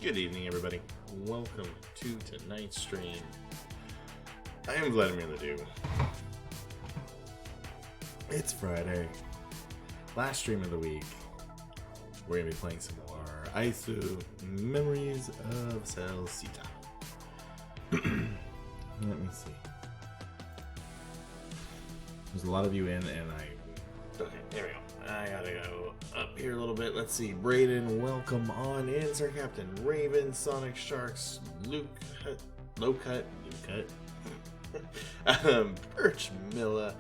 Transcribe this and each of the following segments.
Good evening, everybody. Welcome to tonight's stream. I am Vladimir Ledoux. It's Friday. Last stream of the week. We're going to be playing some more ISO Memories of Celceta. Let me see. There's a lot of you in, and okay, there we go. I gotta go up here a little bit. Let's see. Brayden, welcome on in. Sir Captain Raven, Sonic Sharks, Luke, Low Cut, Birch Milla.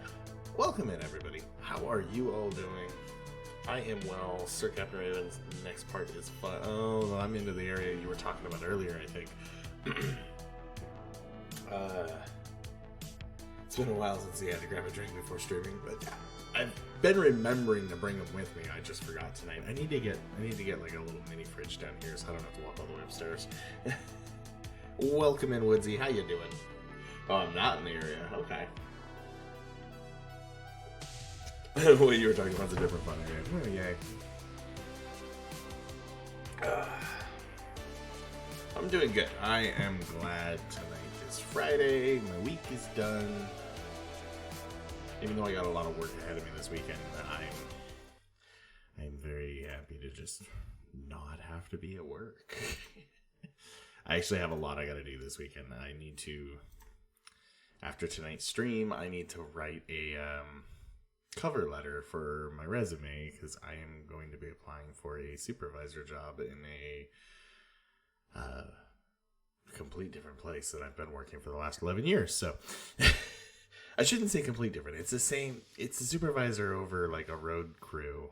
Welcome in, everybody. How are you all doing? I am well. Sir Captain Raven's next part is fun. Oh, I'm into the area you were talking about earlier, I think. It's been a while since he had to grab a drink before streaming, but I've been remembering to bring them with me. I just forgot tonight. I need to get like a little mini fridge down here, so I don't have to walk all the way upstairs. Welcome in, Woodsy. How you doing? Oh, I'm not in the area. Okay. What you were talking about is a different fun area. Oh, yay. I'm doing good. I am glad tonight is Friday. My week is done. Even though I got a lot of work ahead of me this weekend, I'm very happy to just not have to be at work. I actually have a lot I got to do this weekend. I need to, after tonight's stream, I need to write a cover letter for my resume because I am going to be applying for a supervisor job in a complete different place that I've been working for the last 11 years. So I shouldn't say complete different. It's the same. It's a supervisor over like a road crew,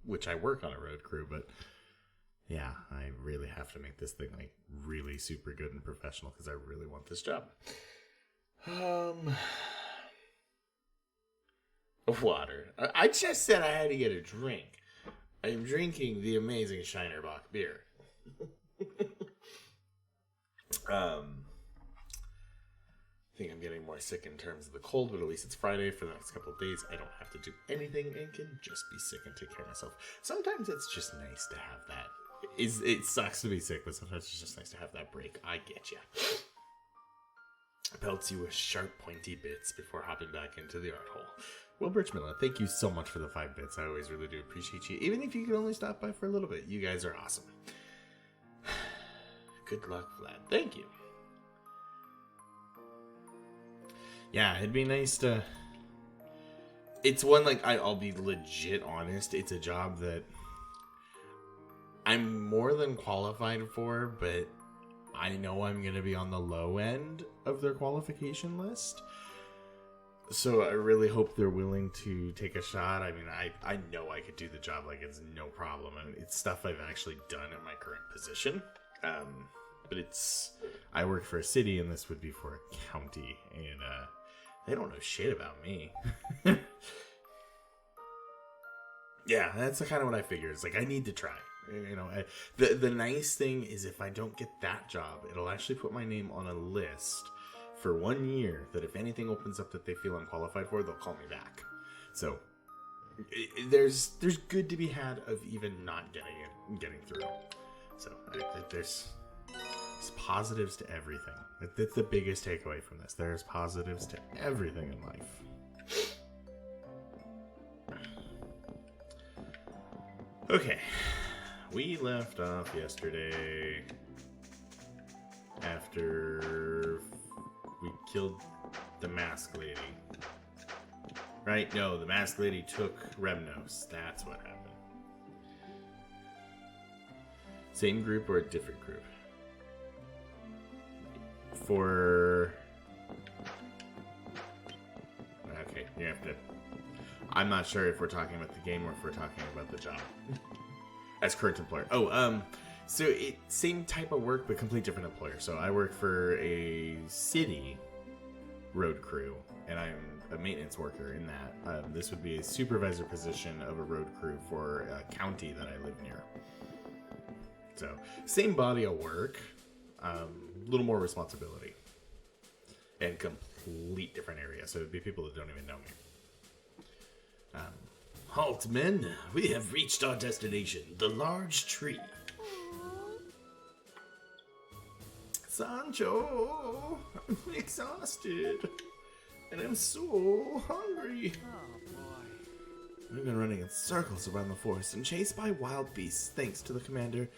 which I work on a road crew, but yeah, I really have to make this thing like really super good and professional because I really want this job. Water. I just said I had to get a drink. I'm drinking the amazing Shinerbach beer. I think I'm getting more sick in terms of the cold, but at least it's Friday for the next couple of days. I don't have to do anything and can just be sick and take care of myself. Sometimes it's just nice to have that. It sucks to be sick, but sometimes it's just nice to have that break. I get you. Pelts you with sharp, pointy bits before hopping back into the art hole. Well, Birch Miller, thank you so much for the 5 bits. I always really do appreciate you. Even if you can only stop by for a little bit, you guys are awesome. Good luck, Vlad. Thank you. Yeah, it'd be nice to... It's one, like, I'll be legit honest. It's a job that I'm more than qualified for, but I know I'm going to be on the low end of their qualification list. So I really hope they're willing to take a shot. I mean, I know I could do the job, like, it's no problem. I mean, it's stuff I've actually done in my current position. But I work for a city, and this would be for a county, and they don't know shit about me. Yeah, that's kind of what I figured. It's like, I need to try. You know, the nice thing is if I don't get that job, it'll actually put my name on a list for 1 year that if anything opens up that they feel I'm qualified for, they'll call me back. So there's good to be had of even not getting through. So there's positives to everything. That's the biggest takeaway from this. There's positives to everything in life. Okay. We left off yesterday after we killed the mask lady. Right? No, the mask lady took Remnos. That's what happened. Same group or a different group? Okay, you have to... I'm not sure if we're talking about the game or if we're talking about the job. As current employer. So same type of work, but complete different employer. So I work for a city road crew, and I'm a maintenance worker in that. This would be a supervisor position of a road crew for a county that I live near. So same body of work, a little more responsibility, and complete different area. So it'd be people that don't even know me. Halt, men! We have reached our destination, the large tree. Sancho, I'm exhausted. And I'm so hungry. Oh boy. We've been running in circles around the forest and chased by wild beasts thanks to the commander,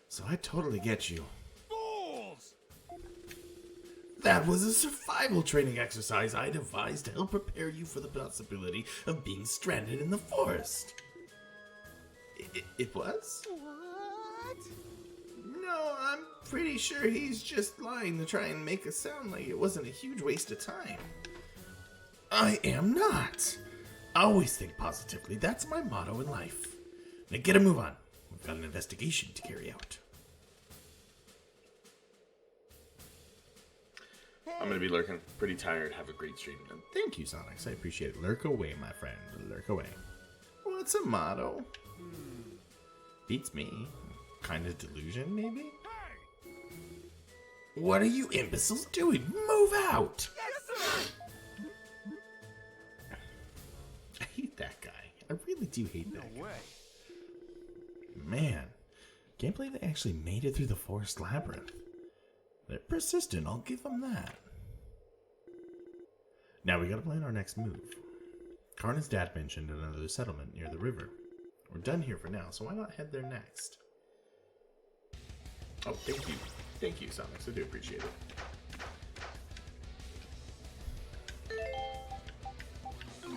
so I totally get you. Fools! That was a survival training exercise I devised to help prepare you for the possibility of being stranded in the forest. It was? What? No, I'm pretty sure he's just lying to try and make it sound like it wasn't a huge waste of time. I am not. Always think positively. That's my motto in life. Now get a move on. We've got an investigation to carry out. I'm going to be lurking. Pretty tired. Have a great stream. And thank you, Sonics. I appreciate it. Lurk away, my friend. Lurk away. What's a motto? Beats me. Kind of delusion, maybe? Hey! What are you imbeciles doing? Move out! Yes, sir! I hate that guy. I really do hate that guy. No way. Man, can't believe they actually made it through the forest labyrinth. They're persistent, I'll give them that. Now we gotta plan our next move. Karna's dad mentioned another settlement near the river. We're done here for now, so why not head there next? Oh, thank you. Thank you, Sonics. I do appreciate it.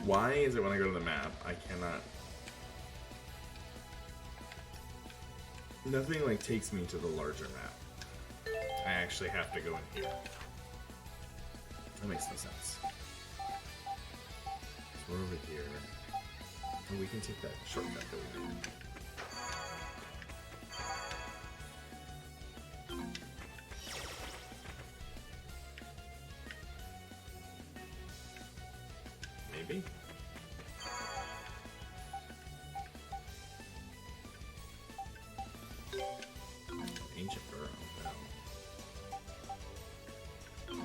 Why is it when I go to the map, I cannot... Nothing, like, takes me to the larger map. I actually have to go in here. That makes no sense. So we're over here. And we can take that shortcut that we did. Maybe? Ancient burrow. No.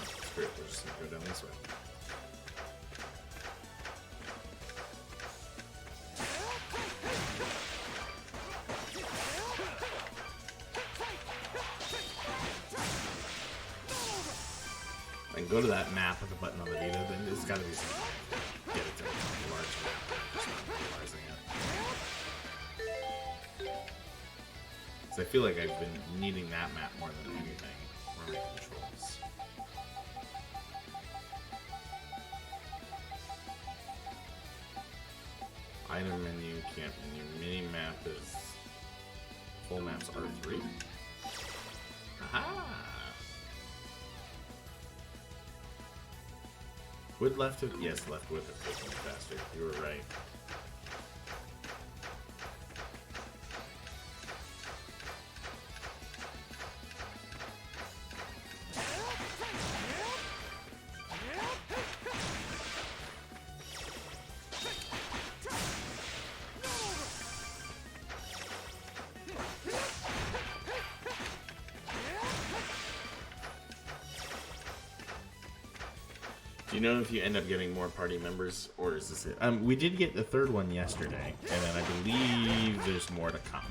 Screw it, we're just gonna go down this way. I can go to that map with a button on the Vita, then there's gotta be something to get it to a large map. Just not realizing it. So I feel like I've been needing that map more than anything for my controls. Item menu, camp menu, mini map is full maps R3. Aha! Would left have, yes, left would have taken me faster. You were right. Do you know if you end up getting more party members, or is this it? We did get the third one yesterday, and then I believe there's more to come.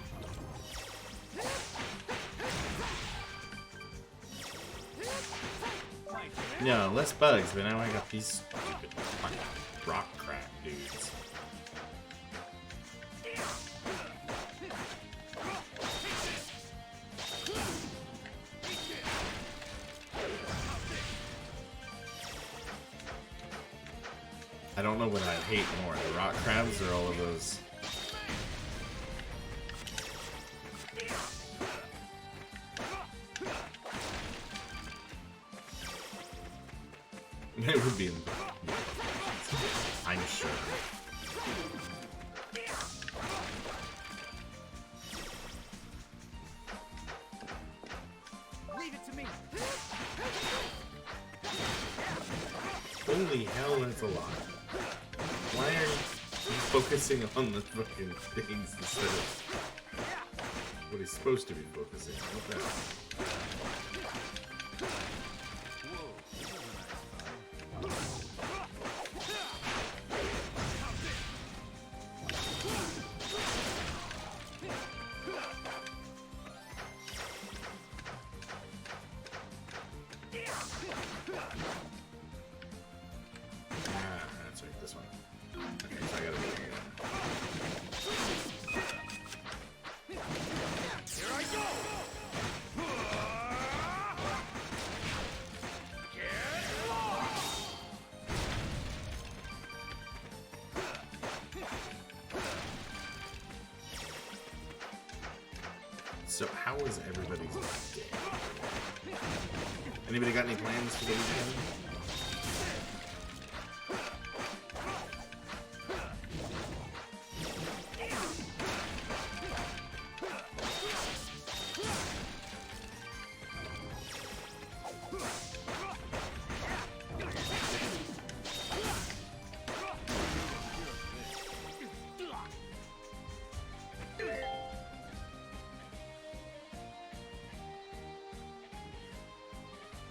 No, less bugs, but now I got these stupid fucking rock crab dudes. I don't know what I hate more, the rock crabs or all of those. It would be, I'm sure. Leave it to me. Holy hell, that's a lot. Why are you focusing on the fucking things instead of what he's supposed to be focusing on? What the hell? So how was everybody's day? Anybody got any plans for the weekend?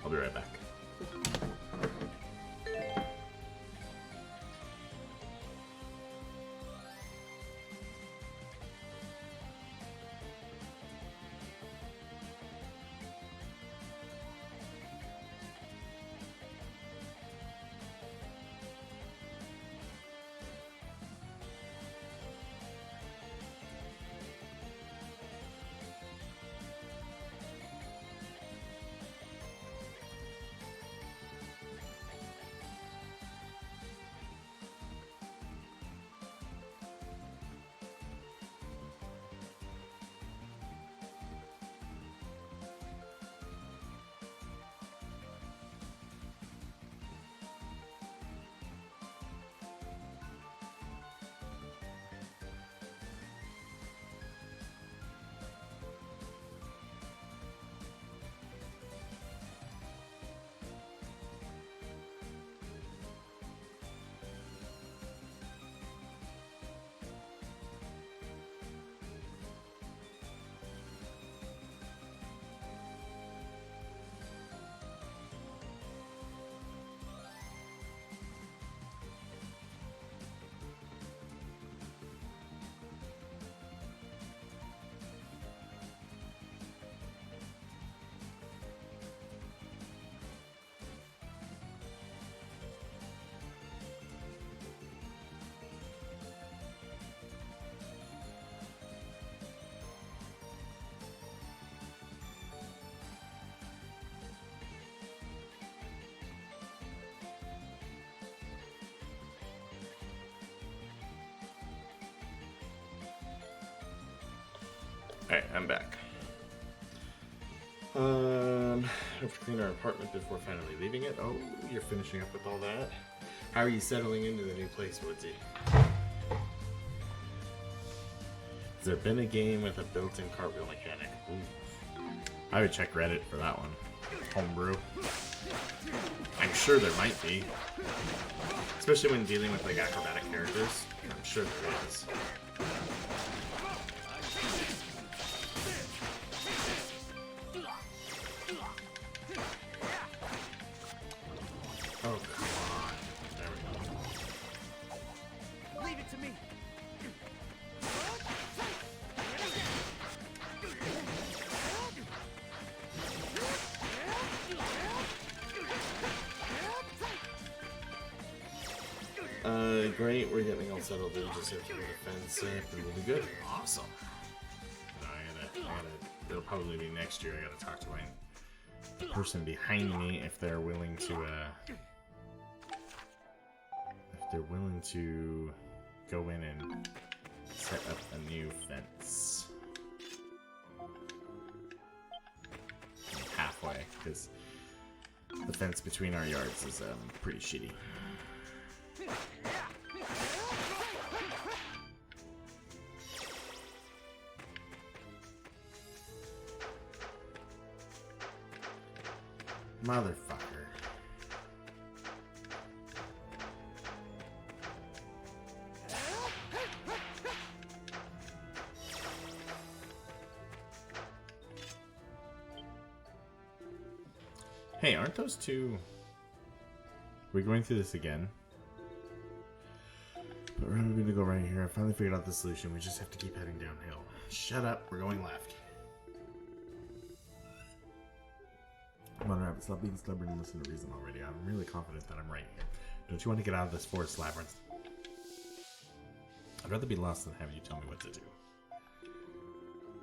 I'll be right back. Alright, I'm back. Have to clean our apartment before finally leaving it. Oh, you're finishing up with all that? How are you settling into the new place, Woodsy? Has there been a game with a built-in cartwheel mechanic? Ooh. I would check Reddit for that one. Homebrew. I'm sure there might be. Especially when dealing with like acrobatic characters. I'm sure there is. Oh, come on. There we go. Leave it to me. Great. We're getting all settled in. Just have to get a fence up and we'll be good. Awesome. No, it'll probably be next year. I gotta talk to the person behind me if they're willing to go in and set up a new fence. Halfway, because the fence between our yards is pretty shitty. Motherfucker. Hey, aren't those two... We're going through this again. But we're going to go right here. I finally figured out the solution. We just have to keep heading downhill. Shut up. We're going left. Come on, Rabbit. Stop being stubborn and listen to reason already. I'm really confident that I'm right here. Don't you want to get out of this forest labyrinth? I'd rather be lost than have you tell me what to do.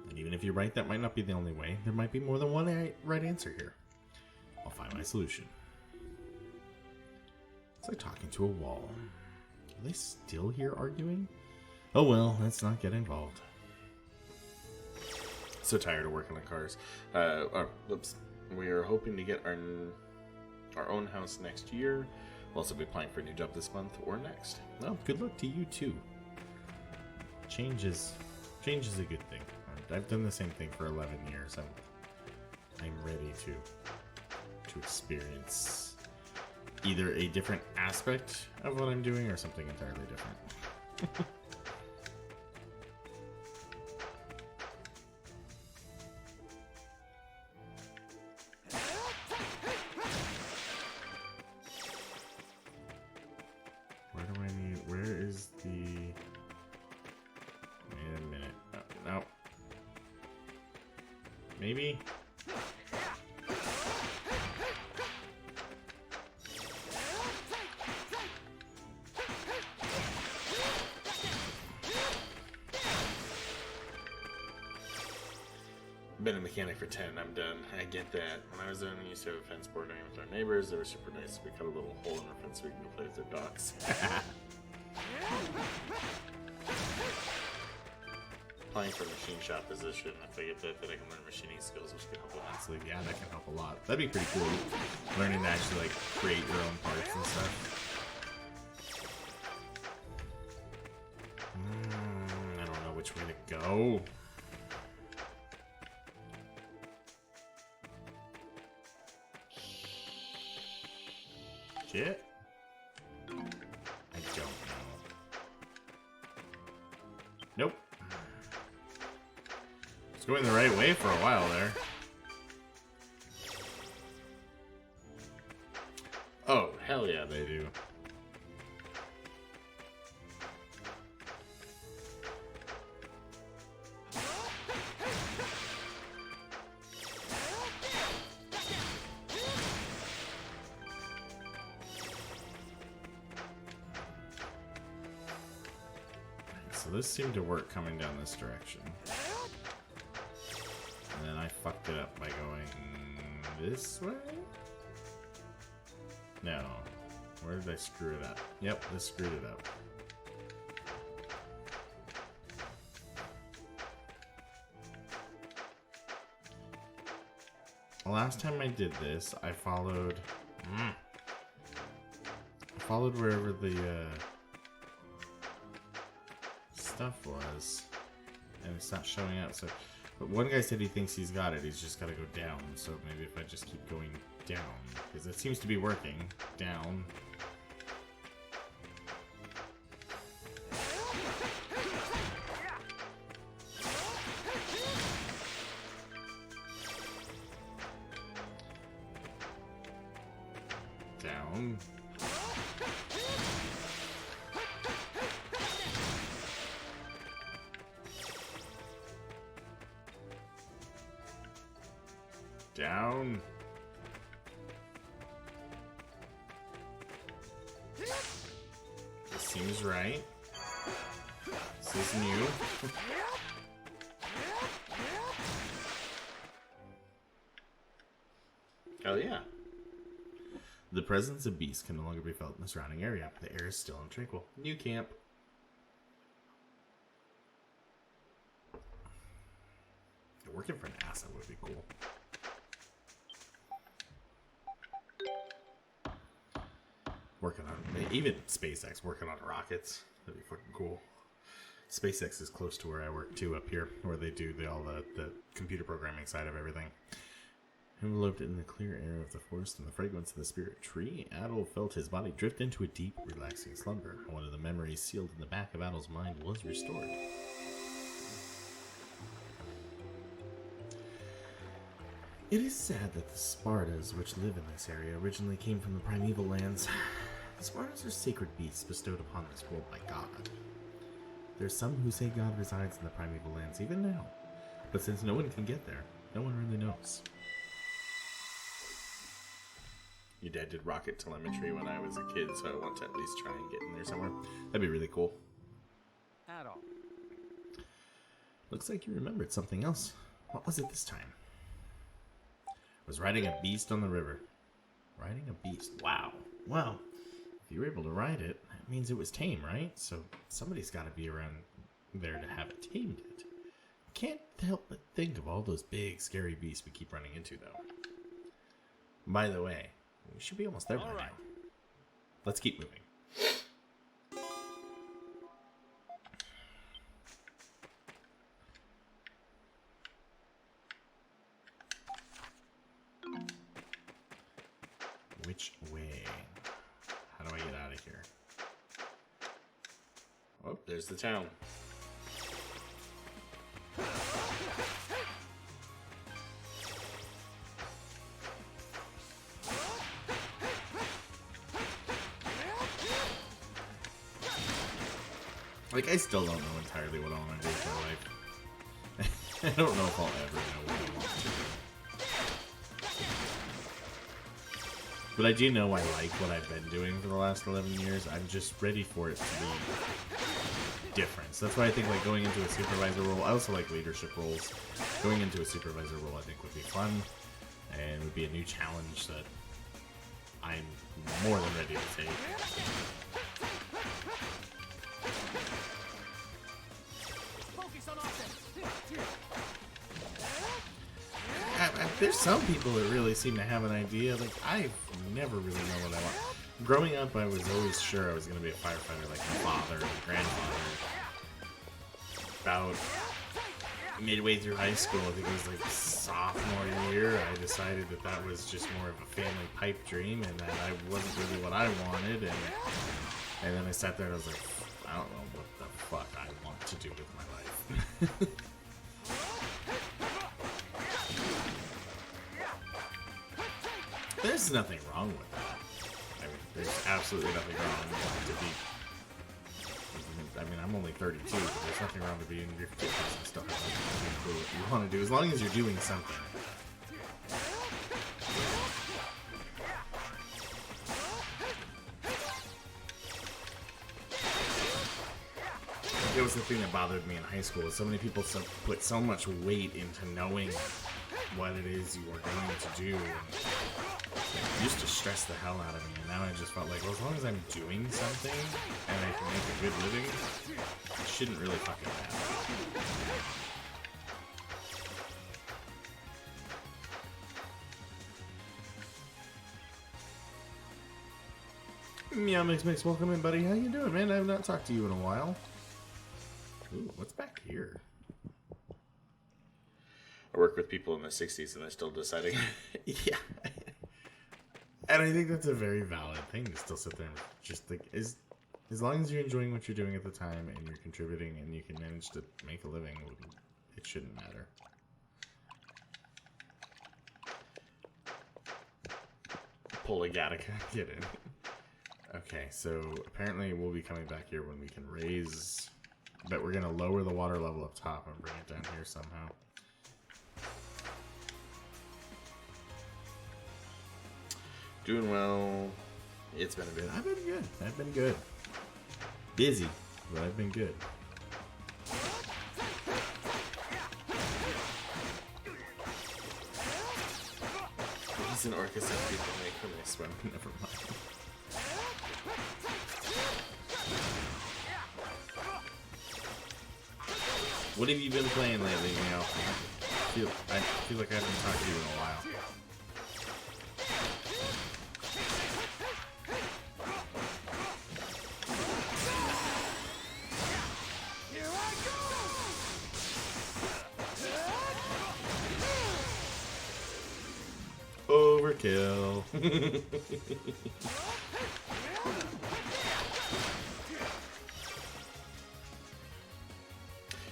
And even if you're right, that might not be the only way. There might be more than one right answer here. I'll find my solution. It's like talking to a wall. Are they still here arguing? Oh well, let's not get involved. so tired of working on cars. Oops. We are hoping to get our own house next year. We'll also be applying for a new job this month or next. Well, good luck to you too. Change is a good thing. I've done the same thing for 11 years. I'm ready to experience either a different aspect of what I'm doing or something entirely different. Where is the... Wait a minute. No. Maybe? Been a mechanic for 10, I'm done. I get that. When I was done, we used to have a fence bordering with our neighbors. They were super nice. We cut a little hole in our fence so we can go play with their dogs. Applying for a machine shop position. If I get that, then I can learn machining skills, which can help immensely. Yeah, that can help a lot. That'd be pretty cool. Learning to actually like create your own parts and stuff. I don't know which way to go. Shit. I don't know. Nope. It's going the right way for a while there. Oh, hell yeah, they do. So this seemed to work coming down this direction. And then I fucked it up by going this way? No. Where did I screw it up? Yep, this screwed it up. The last time I did this, I followed wherever the stuff was, and it's not showing up. So, but one guy said he thinks he's got it. He's just got to go down. So maybe if I just keep going down, because it seems to be working. Down. Down. Down. This seems right. This is new. Hell yeah. The presence of beasts can no longer be felt in the surrounding area. The air is still and tranquil. New camp. Working for NASA would be cool. Working on, even SpaceX, working on rockets. That'd be fucking cool. SpaceX is close to where I work too, up here, where they do all the computer programming side of everything. Enveloped in the clear air of the forest and the fragrance of the spirit tree, Adol felt his body drift into a deep, relaxing slumber. One of the memories sealed in the back of Adol's mind was restored. It is sad that the Spartas, which live in this area, originally came from the primeval lands. The Spartas are sacred beasts bestowed upon this world by God. There's some who say God resides in the primeval lands even now, but since no one can get there, no one really knows. Your dad did rocket telemetry when I was a kid, so I want to at least try and get in there somewhere. That'd be really cool. At all. Looks like you remembered something else. What was it this time? Was riding a beast on the river. Riding a beast. Wow. Well, if you were able to ride it, that means it was tame, right? So somebody's got to be around there to have it tamed it. Can't help but think of all those big, scary beasts we keep running into, though. By the way, we should be almost there by now. Let's keep moving. Which way? How do I get out of here? Oh, there's the town. Like, I still don't know entirely what I want to do with my life. I don't know if I'll ever know what I want to do. But I do know I like what I've been doing for the last 11 years. I'm just ready for it to be different. So that's why I think, like, going into a supervisor role, I also like leadership roles. Going into a supervisor role I think would be fun, and would be a new challenge that I'm more than ready to take. There's some people that really seem to have an idea. Like, I never really know what I want. Growing up, I was always sure I was going to be a firefighter like my father and grandfather. About midway through high school, I think it was like sophomore year, I decided that that was just more of a family pipe dream and that I wasn't really what I wanted. And then I sat there and I was like, I don't know what the fuck I want to do with my life. There's nothing wrong with that. I mean, there's absolutely nothing wrong with to be. I mean, I'm only 32, but there's nothing wrong with being in your 50s and stuff like that. Do what you want to do, as long as you're doing something. It was the thing that bothered me in high school. So many people put so much weight into knowing what it is you are going to do. It used to stress the hell out of me, and now I just felt like, well, as long as I'm doing something and I can make a good living, it shouldn't really fucking matter. Meow Mix, welcome in, buddy. How you doing, man? I have not talked to you in a while. Ooh, what's back here? I work with people in their 60s and they're still deciding. Yeah. And I think that's a very valid thing to still sit there and just think, as long as you're enjoying what you're doing at the time and you're contributing and you can manage to make a living, it shouldn't matter. Pull a Gattaca, get in. Okay, so apparently we'll be coming back here when we can raise, but we're going to lower the water level up top and bring it down here somehow. Doing well. It's been a bit. I've been good. I've been good. Busy, but I've been good. It's an orchestra people make when they swim. Never mind. What have you been playing lately, Neil? I feel like I haven't talked to you in a while. Overkill.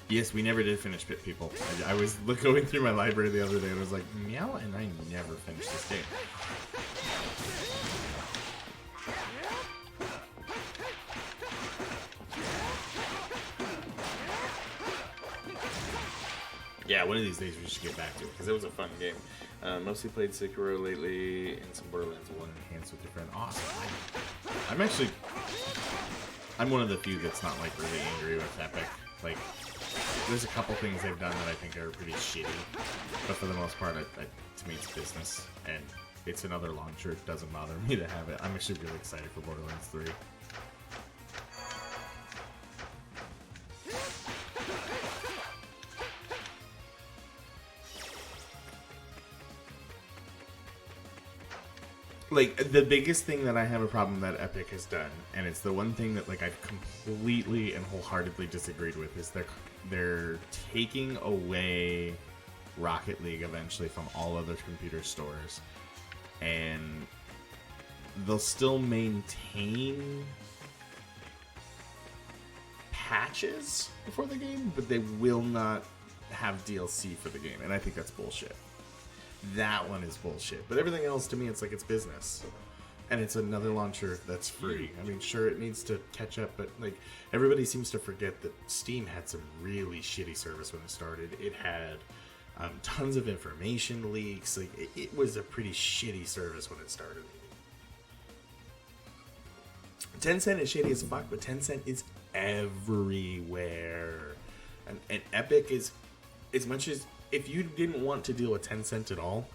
Yes, we never did finish Pit People. I was going through my library the other day and I was like, meow, and I never finished this game. Yeah, one of these days we should get back to it because it was a fun game. Mostly played Sekiro lately and some Borderlands 1 enhanced with different. Awesome. I'm one of the few that's not like really angry with Epic. Like, there's a couple things they've done that I think are pretty shitty, but for the most part, to me, it's business and it's another launcher. It doesn't bother me to have it. I'm actually really excited for Borderlands 3. Like, the biggest thing that I have a problem that Epic has done, and it's the one thing that, like, I've completely and wholeheartedly disagreed with, is they're taking away Rocket League eventually from all other computer stores, and they'll still maintain patches for the game, but they will not have DLC for the game, and I think that's bullshit. That one is bullshit. But everything else, to me, it's like it's business. And it's another launcher that's free. I mean, sure, it needs to catch up, but like everybody seems to forget that Steam had some really shitty service when it started. It had tons of information leaks. Like it was a pretty shitty service when it started. Tencent is shitty as fuck, but Tencent is everywhere. And Epic is, as much as, if you didn't want to deal with Tencent at all,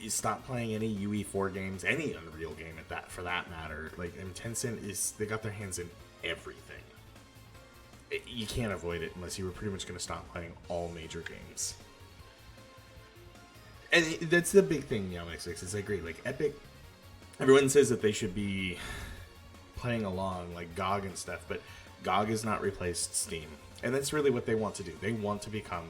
you stop playing any UE4 games, any Unreal game at that, for that matter. Like, and Tencent is, they got their hands in everything. You can't avoid it unless you were pretty much going to stop playing all major games. And that's the big thing, Meow96, is I agree. Like, Epic, everyone says that they should be playing along, like GOG and stuff, but GOG has not replaced Steam. And that's really what they want to do. They want to become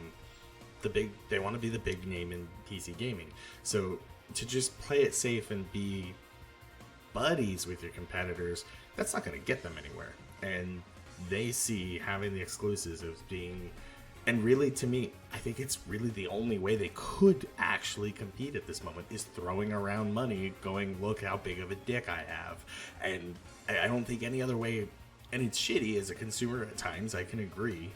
they want to be the big name in PC gaming. So to just play it safe and be buddies with your competitors, that's not going to get them anywhere. And they see having the exclusives as being, and really to me, I think it's really the only way they could actually compete at this moment is throwing around money, going, look how big of a dick I have. And I don't think any other way, and it's shitty as a consumer at times, I can agree,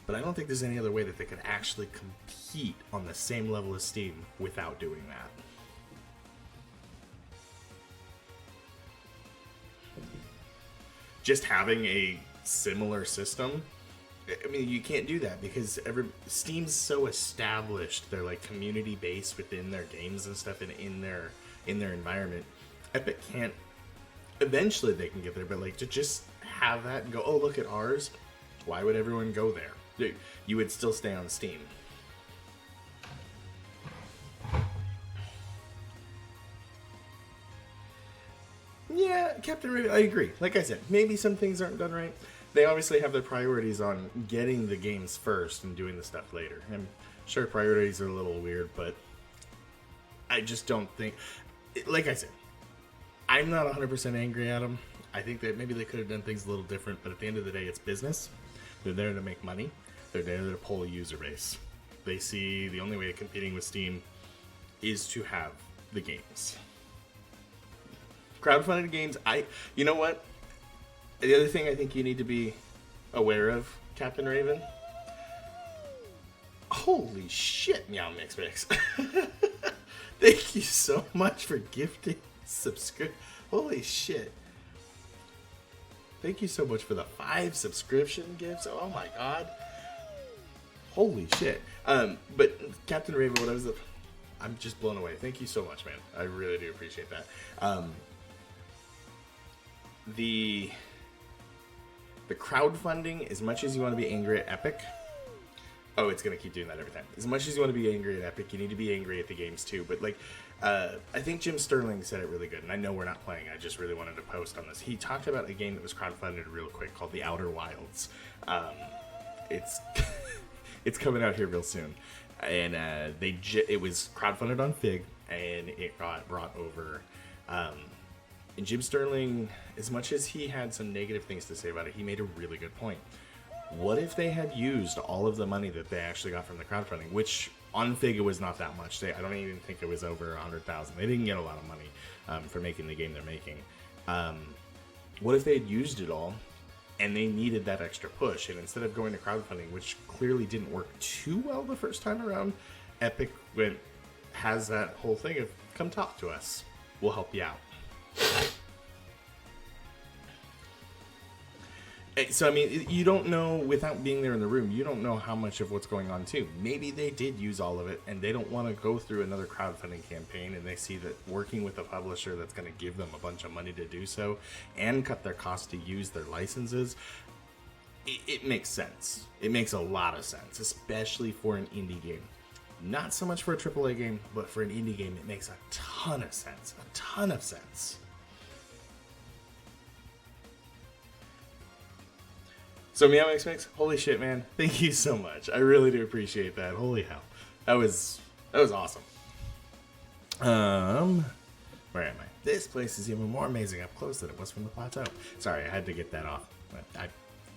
but I don't think there's any other way that they could actually compete on the same level as Steam without doing that. Just having a similar system, I mean, you can't do that because Steam's so established. They're like community based within their games and stuff, and in their environment. Epic can't. Eventually, they can get there, but like to just have that and go, oh, look at ours. Why would everyone go there? You would still stay on Steam. Yeah, Captain Raven, I agree. Like I said, maybe some things aren't done right. They obviously have their priorities on getting the games first and doing the stuff later. I'm sure priorities are a little weird, but I just don't think... Like I said, I'm not 100% angry at them. I think that maybe they could have done things a little different, but at the end of the day, it's business. They're there to make money. They're there to pull a user base. They see the only way of competing with Steam is to have the games. Crowdfunded games, you know what? The other thing I think you need to be aware of, Captain Raven. Holy shit, Meow Mix Mix. Thank you so much for gifting subscribe. Holy shit. Thank you so much for the 5 subscription gifts. Oh my god. Holy shit. But Captain Raven, I'm just blown away. Thank you so much, man. I really do appreciate that. The crowdfunding, as much as you want to be angry at Epic, oh, it's going to keep doing that every time. As much as you want to be angry at Epic, you need to be angry at the games too. But like, I think Jim Sterling said it really good, and I know we're not playing. I just really wanted to post on this. He talked about a game that was crowdfunded real quick called The Outer Wilds. It's it's coming out here real soon, and it was crowdfunded on Fig, and it got brought over. And Jim Sterling, as much as he had some negative things to say about it, he made a really good point. What if they had used all of the money that they actually got from the crowdfunding, which on Fig it was not that much. I don't even think it was over 100,000. They didn't get a lot of money for making the game they're making. What if they had used it all and they needed that extra push, and instead of going to crowdfunding, which clearly didn't work too well the first time around, Epic has that whole thing of, come talk to us, we'll help you out. So, I mean, you don't know, without being there in the room, you don't know how much of what's going on, too. Maybe they did use all of it, and they don't want to go through another crowdfunding campaign, and they see that working with a publisher that's going to give them a bunch of money to do so, and cut their costs to use their licenses, it makes sense. It makes a lot of sense, especially for an indie game. Not so much for a AAA game, but for an indie game, it makes a ton of sense. A ton of sense. So Meow Mix, holy shit, man! Thank you so much. I really do appreciate that. Holy hell, that was awesome. Where am I? This place is even more amazing up close than it was from the plateau. Sorry, I had to get that off. But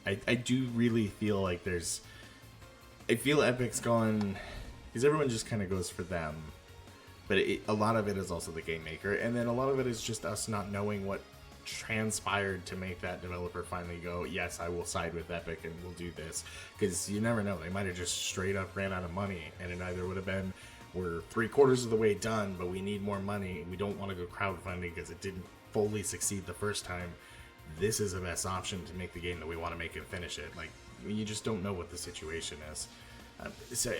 I do really feel like I feel Epic's gone, because everyone just kind of goes for them. But a lot of it is also the game maker, and then a lot of it is just us not knowing what transpired to make that developer finally go, yes, I will side with Epic and we'll do this. Because you never know, they might have just straight up ran out of money, and it either would have been, we're 3/4 of the way done, but we need more money, and we don't want to go crowdfunding because it didn't fully succeed the first time. This is the best option to make the game that we want to make and finish it. Like, you just don't know what the situation is. So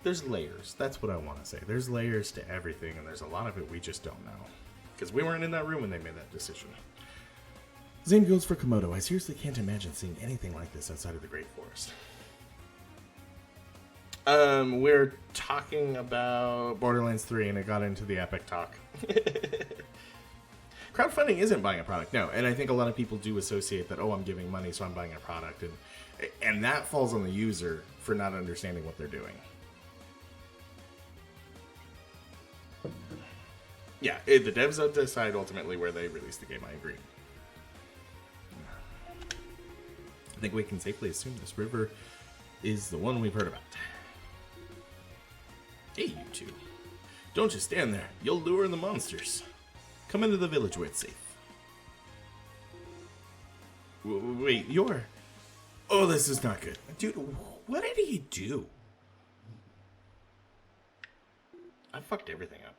there's layers. That's what I want to say. There's layers to everything, and there's a lot of it we just don't know. Because we weren't in that room when they made that decision. Same goes for Komodo. I seriously can't imagine seeing anything like this outside of the Great Forest. We're talking about Borderlands 3, and it got into the Epic talk. Crowdfunding isn't buying a product, no. And I think a lot of people do associate that, oh, I'm giving money, so I'm buying a product. And that falls on the user for not understanding what they're doing. Yeah, the devs decide ultimately where they release the game, I agree. I think we can safely assume this river is the one we've heard about. Hey, you two. Don't just stand there. You'll lure in the monsters. Come into the village where it's safe. Wait, you're... Oh, this is not good. Dude, what did he do? I fucked everything up.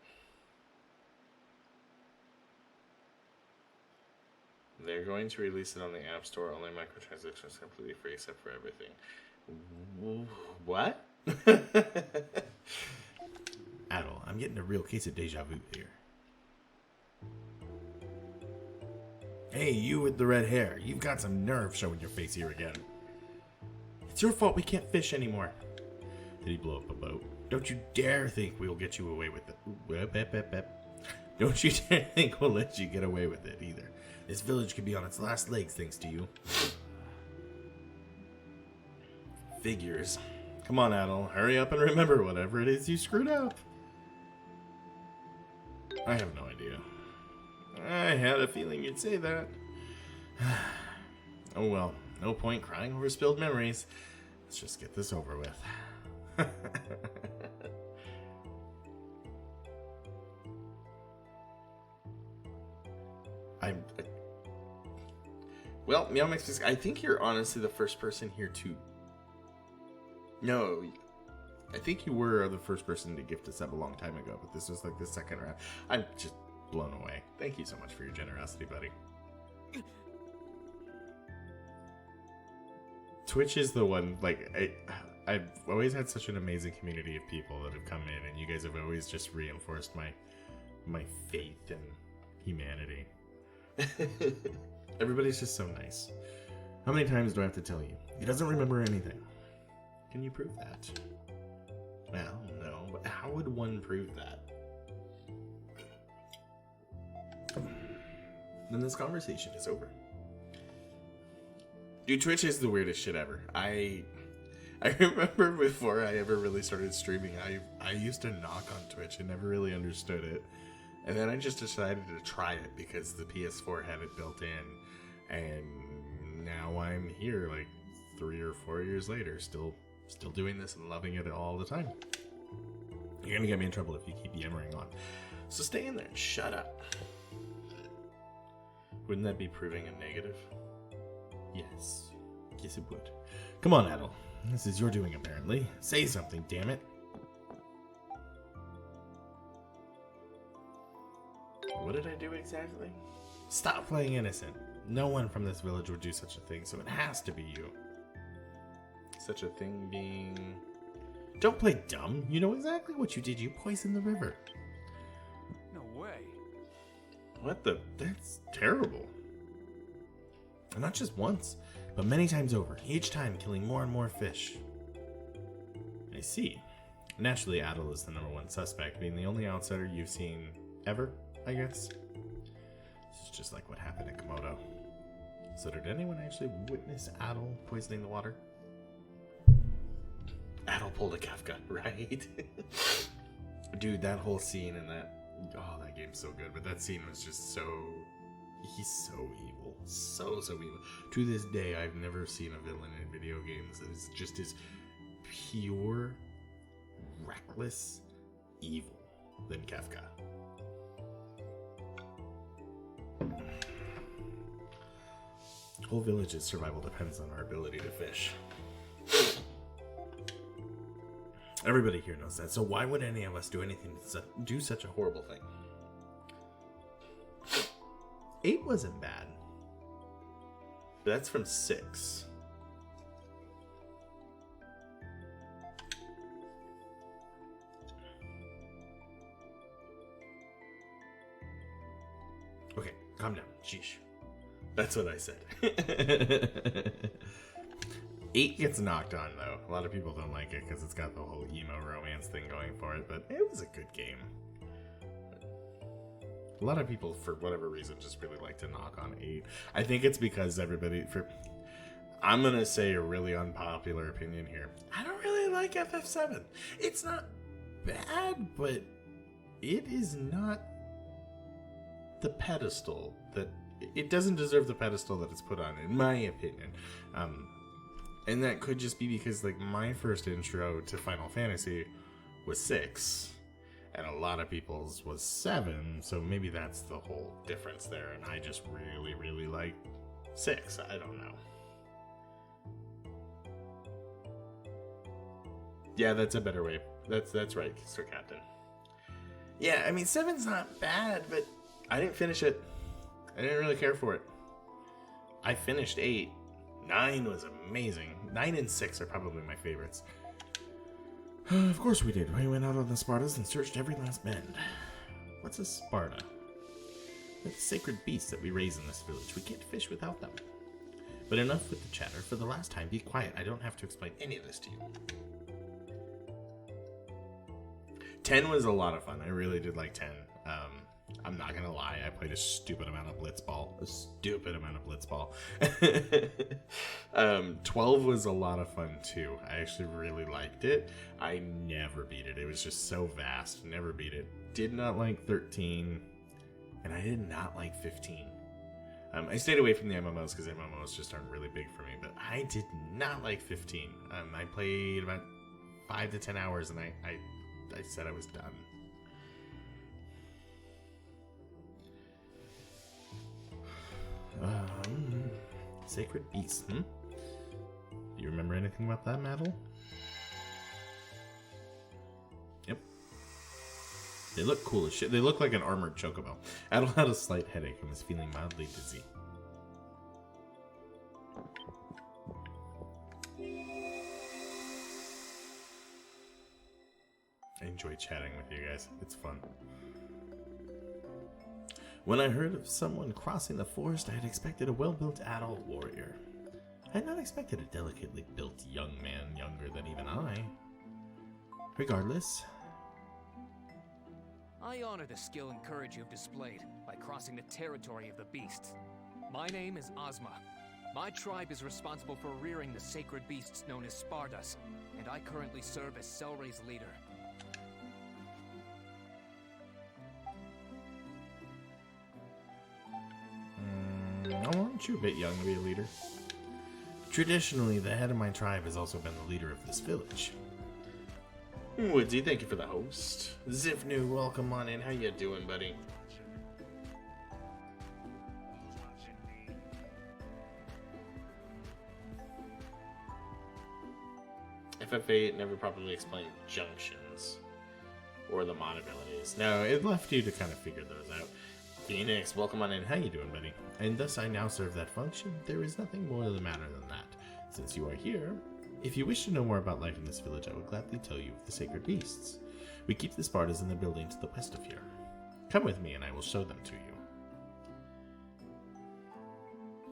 They're going to release it on the App Store. Only microtransactions completely free except for everything. What? Adol, I'm getting a real case of deja vu here. Hey, you with the red hair. You've got some nerve showing your face here again. It's your fault we can't fish anymore. Did he blow up a boat? Don't you dare think we'll get you away with it. Don't you dare think we'll let you get away with it either. This village could be on its last legs thanks to you. Figures. Come on, Adol. Hurry up and remember whatever it is you screwed up. I have no idea. I had a feeling you'd say that. Oh well, no point crying over spilled memories. Let's just get this over with. Well, Meow Mix, I think you're honestly the first person here to... No, I think you were the first person to gift us up a long time ago, but this was like the second round. I'm just blown away. Thank you so much for your generosity, buddy. Twitch is the one, like, I've always had such an amazing community of people that have come in, and you guys have always just reinforced my faith in humanity. Everybody's just so nice. How many times do I have to tell you? He doesn't remember anything. Can you prove that? Well, no, but how would one prove that? Then this conversation is over. Dude, Twitch is the weirdest shit ever. I remember before I ever really started streaming, I used to knock on Twitch and never really understood it. And then I just decided to try it because the PS4 had it built in. And now I'm here like 3 or 4 years later, still doing this and loving it all the time. You're gonna get me in trouble if you keep yammering on. So stay in there and shut up. Wouldn't that be proving a negative? Yes. Yes, it would. Come on, Adol. This is your doing, apparently. Say something, damn it. What did I do exactly? Stop playing innocent. No one from this village would do such a thing, so it has to be you. Such a thing being... Don't play dumb. You know exactly what you did. You poisoned the river. No way. What the... That's terrible. And not just once, but many times over. Each time killing more and more fish. I see. Naturally, Adel is the number one suspect, being the only outsider you've seen ever, I guess. This is just like what happened in Komodo. So did anyone actually witness Adel poisoning the water? Adel pulled a Kafka, right? Dude, that whole scene in that... Oh, that game's so good. But that scene was just so... He's so evil. So evil. To this day, I've never seen a villain in video games that is just as pure, reckless evil than Kafka. Whole village's survival depends on our ability to fish. Everybody here knows that, so why would any of us do anything to do such a horrible thing? 8 wasn't bad. That's from 6. Okay, calm down. Sheesh. That's what I said. 8 gets knocked on, though. A lot of people don't like it because it's got the whole emo romance thing going for it, but it was a good game. A lot of people, for whatever reason, just really like to knock on 8. I think it's because everybody... I'm going to say a really unpopular opinion here. I don't really like FF7. It's not bad, but it is not the pedestal that... It doesn't deserve the pedestal that it's put on, in my opinion. And that could just be because, like, my first intro to Final Fantasy was 6. And a lot of people's was 7, so maybe that's the whole difference there. And I just really, really like 6. I don't know. Yeah, that's a better way. That's right, Sir Captain. Yeah, I mean, 7's not bad, but I didn't finish it. I didn't really care for it. I finished 8. 9 was amazing. 9 and 6 are probably my favorites. Of course we did. We went out on the Spartas and searched every last bend. What's a Sparta? They're the sacred beasts that we raise in this village. We can't fish without them. But enough with the chatter. For the last time, be quiet. I don't have to explain any of this to you. 10 was a lot of fun. I really did like 10. I'm not gonna lie, I played a stupid amount of Blitzball. 12 was a lot of fun too. I actually really liked it. I never beat it. It was just so vast. Never beat it. Did not like 13. And I did not like 15. I stayed away from the MMOs because MMOs just aren't really big for me. But I did not like 15. I played about 5 to 10 hours and I said I was done. Sacred Beast, Do you remember anything about that, Maddle? Yep. They look cool as shit. They look like an armored chocobo. Adel had a slight headache and was feeling mildly dizzy. I enjoy chatting with you guys. It's fun. When I heard of someone crossing the forest, I had expected a well-built adult warrior. I had not expected a delicately built young man younger than even I. Regardless, I honor the skill and courage you've displayed by crossing the territory of the beasts. My name is Ozma. My tribe is responsible for rearing the sacred beasts known as Spardas, and I currently serve as Selray's leader. Aren't you a bit young to be a leader? Traditionally, the head of my tribe has also been the leader of this village. Woodsy, thank you for the host. Zifnu, welcome on in. How you doing, buddy? FF8 never properly explained junctions or the mod abilities. No, it left you to kind of figure those out. Phoenix, welcome on in. How you doing, buddy? And thus I now serve that function. There is nothing more the matter than that. Since you are here, if you wish to know more about life in this village, I will gladly tell you of the sacred beasts. We keep the Spartas in the building to the west of here. Come with me and I will show them to you.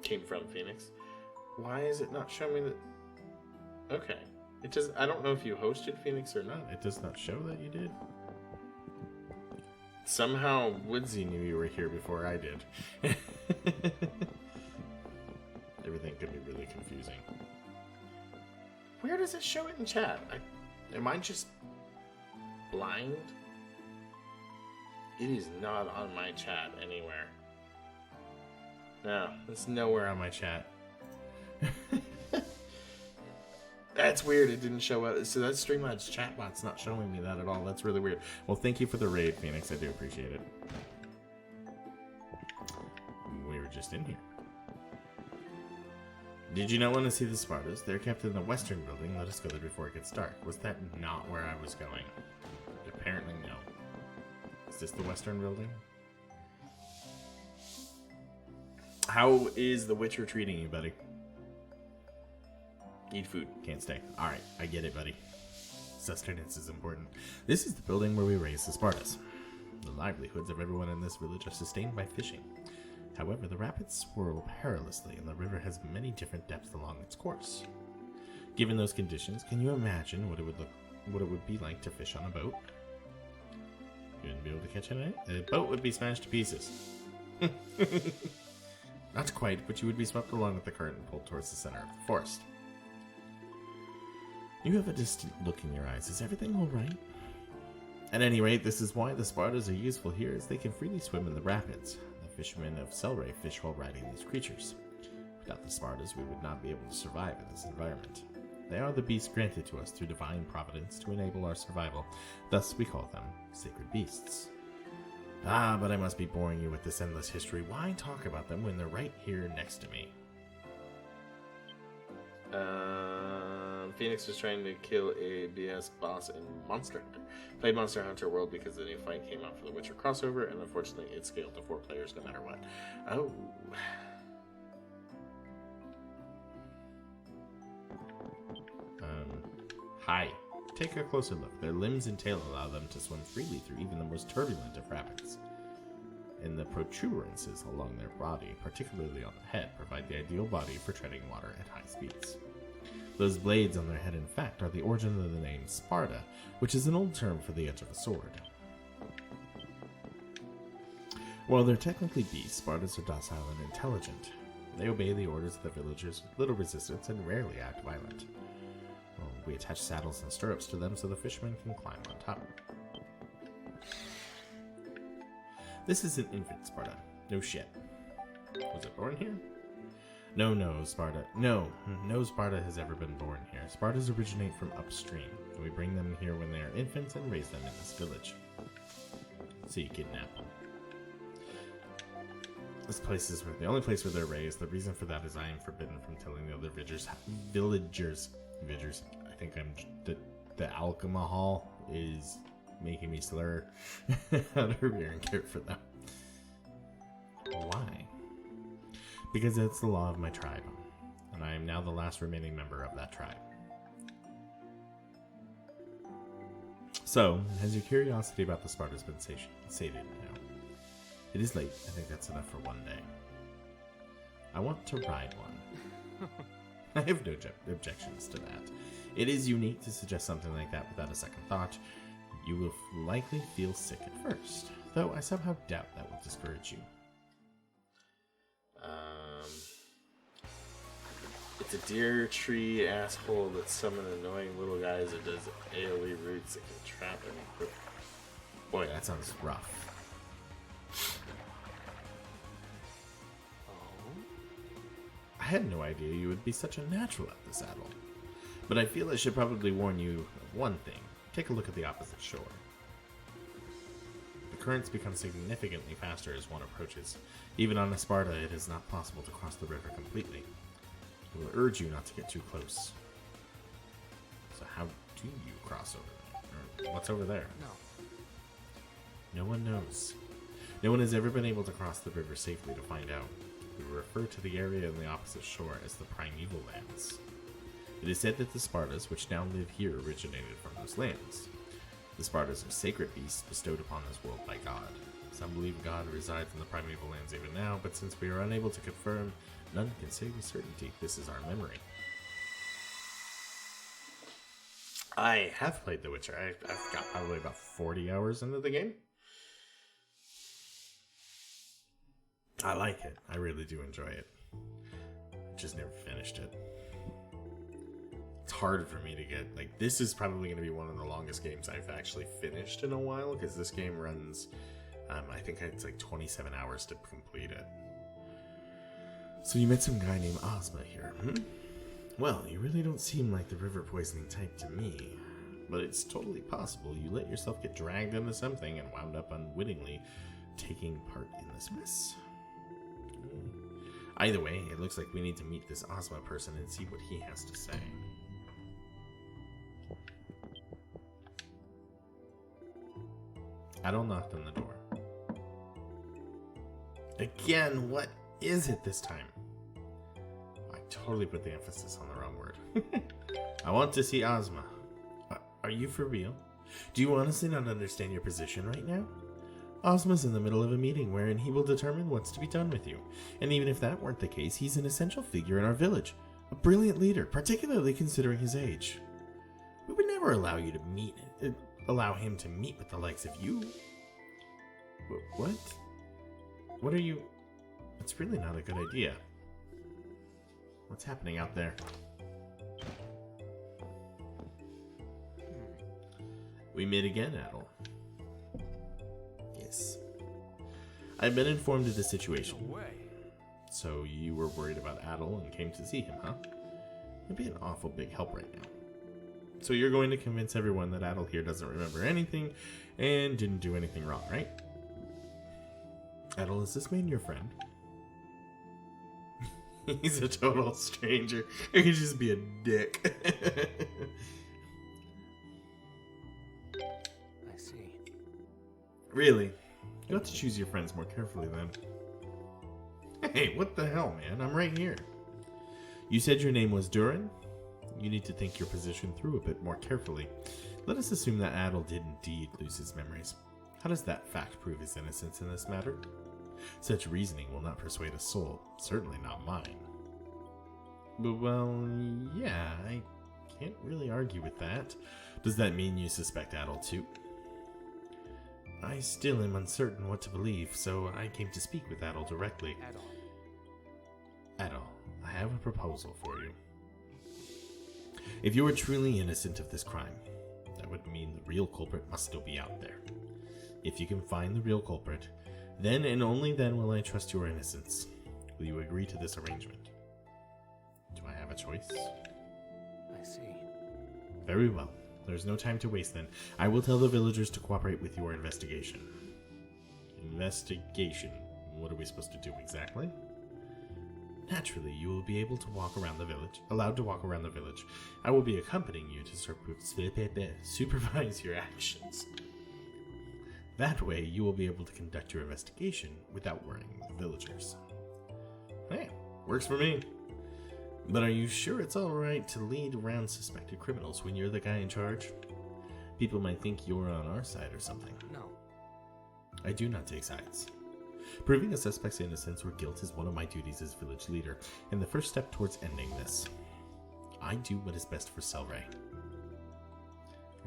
Came from Phoenix. Why is it not showing me that? Okay. It just, I don't know if you hosted Phoenix or not. It does not show that you did. Somehow Woodsy knew you were here before I did. Everything could be really confusing. Where does it show it in chat? Am I just blind? It is not on my chat anywhere. No, it's nowhere on my chat. That's weird, it didn't show up. So that Streamlabs chatbot's not showing me that at all. That's really weird. Well, thank you for the raid, Phoenix. I do appreciate it. We were just in here. Did you not want to see the Spartas? They're kept in the western building. Let us go there before it gets dark. Was that not where I was going? Apparently no. Is this the western building? How is The Witcher treating you, buddy? Eat food. Can't stay. Alright, I get it, buddy. Sustenance is important. This is the building where we raise the Spartas. The livelihoods of everyone in this village are sustained by fishing. However, the rapids swirl perilously, and the river has many different depths along its course. Given those conditions, can you imagine what it would be like to fish on a boat? You wouldn't be able to catch anything? The boat would be smashed to pieces. Not quite, but you would be swept along with the current and pulled towards the center of the forest. You have a distant look in your eyes. Is everything all right? At any rate, this is why the Spartas are useful here, as they can freely swim in the rapids. The fishermen of Celceta fish while riding these creatures. Without the Spartas, we would not be able to survive in this environment. They are the beasts granted to us through divine providence to enable our survival. Thus, we call them sacred beasts. Ah, but I must be boring you with this endless history. Why talk about them when they're right here next to me? Phoenix was trying to kill a BS boss in Monster Hunter. Played Monster Hunter World because the new fight came out for the Witcher crossover, and unfortunately it scaled to 4 players no matter what. Oh. Hi. Take a closer look. Their limbs and tail allow them to swim freely through even the most turbulent of rapids. And the protuberances along their body, particularly on the head, provide the ideal body for treading water at high speeds. Those blades on their head, in fact, are the origin of the name Sparta, which is an old term for the edge of a sword. While they're technically beasts, Spartas are docile and intelligent. They obey the orders of the villagers with little resistance and rarely act violent. Well, we attach saddles and stirrups to them so the fishermen can climb on top. This is an infant Sparta. No shit. Was it born here? No, Sparta. No Sparta has ever been born here. Spartas originate from upstream. We bring them here when they are infants and raise them in this village. So you kidnap them. This place is the only place where they're raised. The reason for that is I am forbidden from telling the other villagers. I think I'm the alcohol is making me slur. How to revere and care for them. Why? Because it's the law of my tribe, and I am now the last remaining member of that tribe. So, has your curiosity about the Spartas been sated now? It is late. I think that's enough for one day. I want to ride one. I have no objections to that. It is unique to suggest something like that without a second thought. You will likely feel sick at first, though I somehow doubt that will discourage you. It's a deer tree asshole that summon annoying little guys that does AoE roots that can trap him. Boy, that sounds rough. I had no idea you would be such a natural at the saddle. But I feel I should probably warn you of one thing. Take a look at the opposite shore. The currents become significantly faster as one approaches. Even on a Sparta, it is not possible to cross the river completely. I will urge you not to get too close. So how do you cross over there? Or what's over there? No one knows. No one has ever been able to cross the river safely to find out. We refer to the area on the opposite shore as the Primeval Lands. It is said that the Spartas, which now live here, originated from those lands. The Spartas are sacred beasts bestowed upon this world by God. Some believe God resides in the Primeval Lands even now, but since we are unable to confirm, none can say with certainty this is our memory. I have played The Witcher. I've got probably about 40 hours into the game. I like it. I really do enjoy it. Just never finished it. It's hard for me to get, like, this is probably going to be one of the longest games I've actually finished in a while, because this game runs, I think it's like 27 hours to complete it. So you met some guy named Ozma here, Well, you really don't seem like the river poisoning type to me, but it's totally possible you let yourself get dragged into something and wound up unwittingly taking part in this mess. Either way, it looks like we need to meet this Ozma person and see what he has to say. Adol knocked on the door. Again, what is it this time? I totally put the emphasis on the wrong word. I want to see Ozma. Are you for real? Do you honestly not understand your position right now? Ozma's in the middle of a meeting wherein he will determine what's to be done with you. And even if that weren't the case, he's an essential figure in our village. A brilliant leader, particularly considering his age. We would never allow him to meet with the likes of you. What? What are you... It's really not a good idea. What's happening out there? We meet again, Adol. Yes. I've been informed of the situation. No way. So you were worried about Adol and came to see him, huh? It'd be an awful big help right now. So you're going to convince everyone that Adol here doesn't remember anything and didn't do anything wrong, right? Adol, is this man your friend? He's a total stranger. He could just be a dick. I see. Really? You have to choose your friends more carefully then. Hey, what the hell, man? I'm right here. You said your name was Durin? You need to think your position through a bit more carefully. Let us assume that Adol did indeed lose his memories. How does that fact prove his innocence in this matter? Such reasoning will not persuade a soul, certainly not mine. But, well, yeah, I can't really argue with that. Does that mean you suspect Adol too? I still am uncertain what to believe, so I came to speak with Adol directly. Adol, I have a proposal for you. If you are truly innocent of this crime, that would mean the real culprit must still be out there. If you can find the real culprit, then and only then will I trust your innocence. Will you agree to this arrangement? Do I have a choice? I see. Very well. There's no time to waste then. I will tell the villagers to cooperate with your investigation. Investigation? What are we supposed to do exactly? Naturally, you will be able to walk around the village, allowed to walk around the village. I will be accompanying you to supervise your actions. That way, you will be able to conduct your investigation without worrying the villagers. Hey, works for me. But are you sure it's alright to lead around suspected criminals when you're the guy in charge? People might think you're on our side or something. No. I do not take sides. Proving a suspect's innocence or guilt is one of my duties as village leader, and the first step towards ending this. I do what is best for Selray.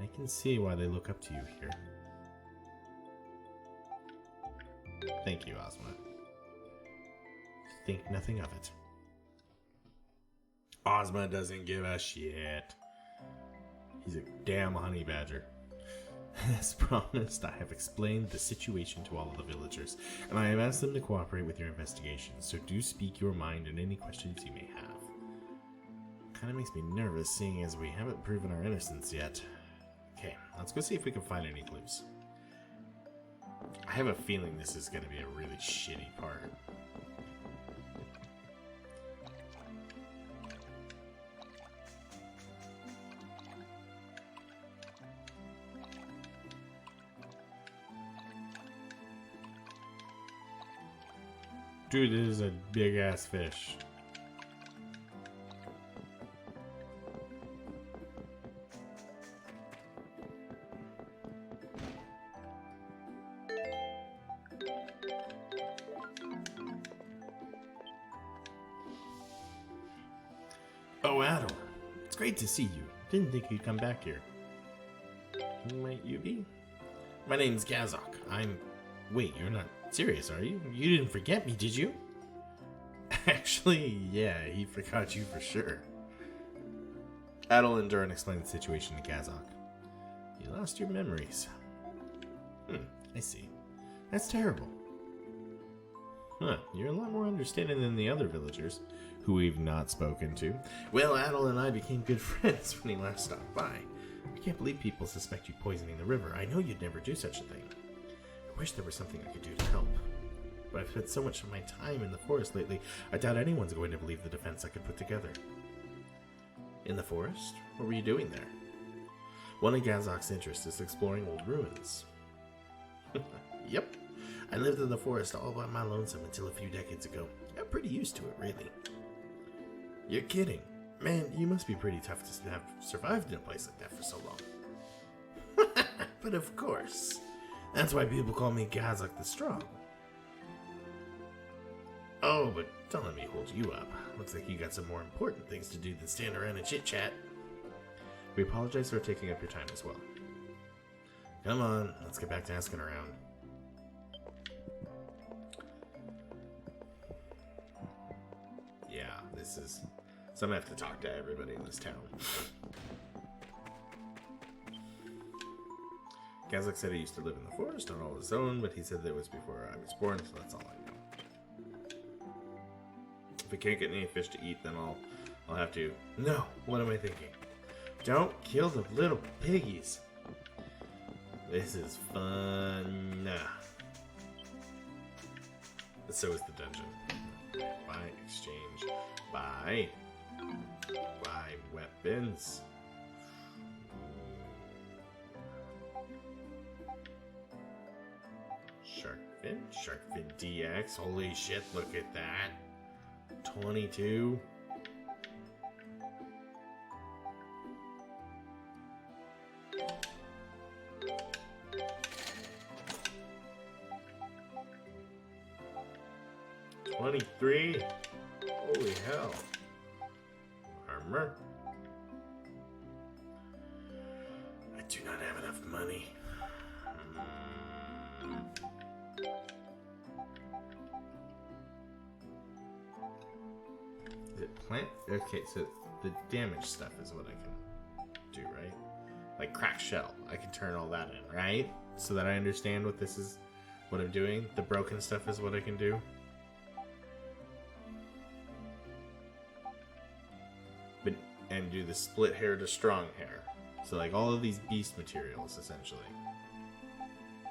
I can see why they look up to you here. Thank you, Ozma. Think nothing of it. Ozma doesn't give a shit. He's a damn honey badger. As promised, I have explained the situation to all of the villagers, and I have asked them to cooperate with your investigation, so do speak your mind and any questions you may have. Kinda makes me nervous, seeing as we haven't proven our innocence yet. Okay, let's go see if we can find any clues. I have a feeling this is gonna be a really shitty part. Dude, this is a big ass fish. Oh, Adol. It's great to see you. Didn't think you'd come back here. Who might you be? My name's Gazok. Wait, you're not serious, are you? You didn't forget me, did you? Actually, yeah, he forgot you for sure. Adel and Durin explained the situation to Gazok. You lost your memories. I see. That's terrible. Huh, you're a lot more understanding than the other villagers, who we've not spoken to. Well, Adel and I became good friends when he last stopped by. I can't believe people suspect you poisoning the river. I know you'd never do such a thing. I wish there was something I could do to help. But I've spent so much of my time in the forest lately, I doubt anyone's going to believe the defense I could put together. In the forest? What were you doing there? One of Gazok's interests is exploring old ruins. Yep. I lived in the forest all by my lonesome until a few decades ago. I'm pretty used to it, really. You're kidding. Man, you must be pretty tough to have survived in a place like that for so long. But of course. That's why people call me Gazok the Strong. Oh, but don't let me hold you up. Looks like you got some more important things to do than stand around and chit-chat. We apologize for taking up your time as well. Come on, let's get back to asking around. Yeah, this is... So I'm gonna have to talk to everybody in this town. Gazok said he used to live in the forest on all his own, but he said that it was before I was born, so that's all I know. If I can't get any fish to eat, then I'll have to... No, what am I thinking? Don't kill the little piggies. This is fun. So is the dungeon. Buy, exchange, buy weapons. Sharkfin DX. Holy shit, look at that. 22. $23. Holy hell. Armor. I do not have enough money. Is it plant? Okay, so the damage stuff is what I can do, right? Like crack shell. I can turn all that in, right? So that I understand what this is, what I'm doing. The broken stuff is what I can do. But, and do the split hair to strong hair. So like all of these beast materials, essentially.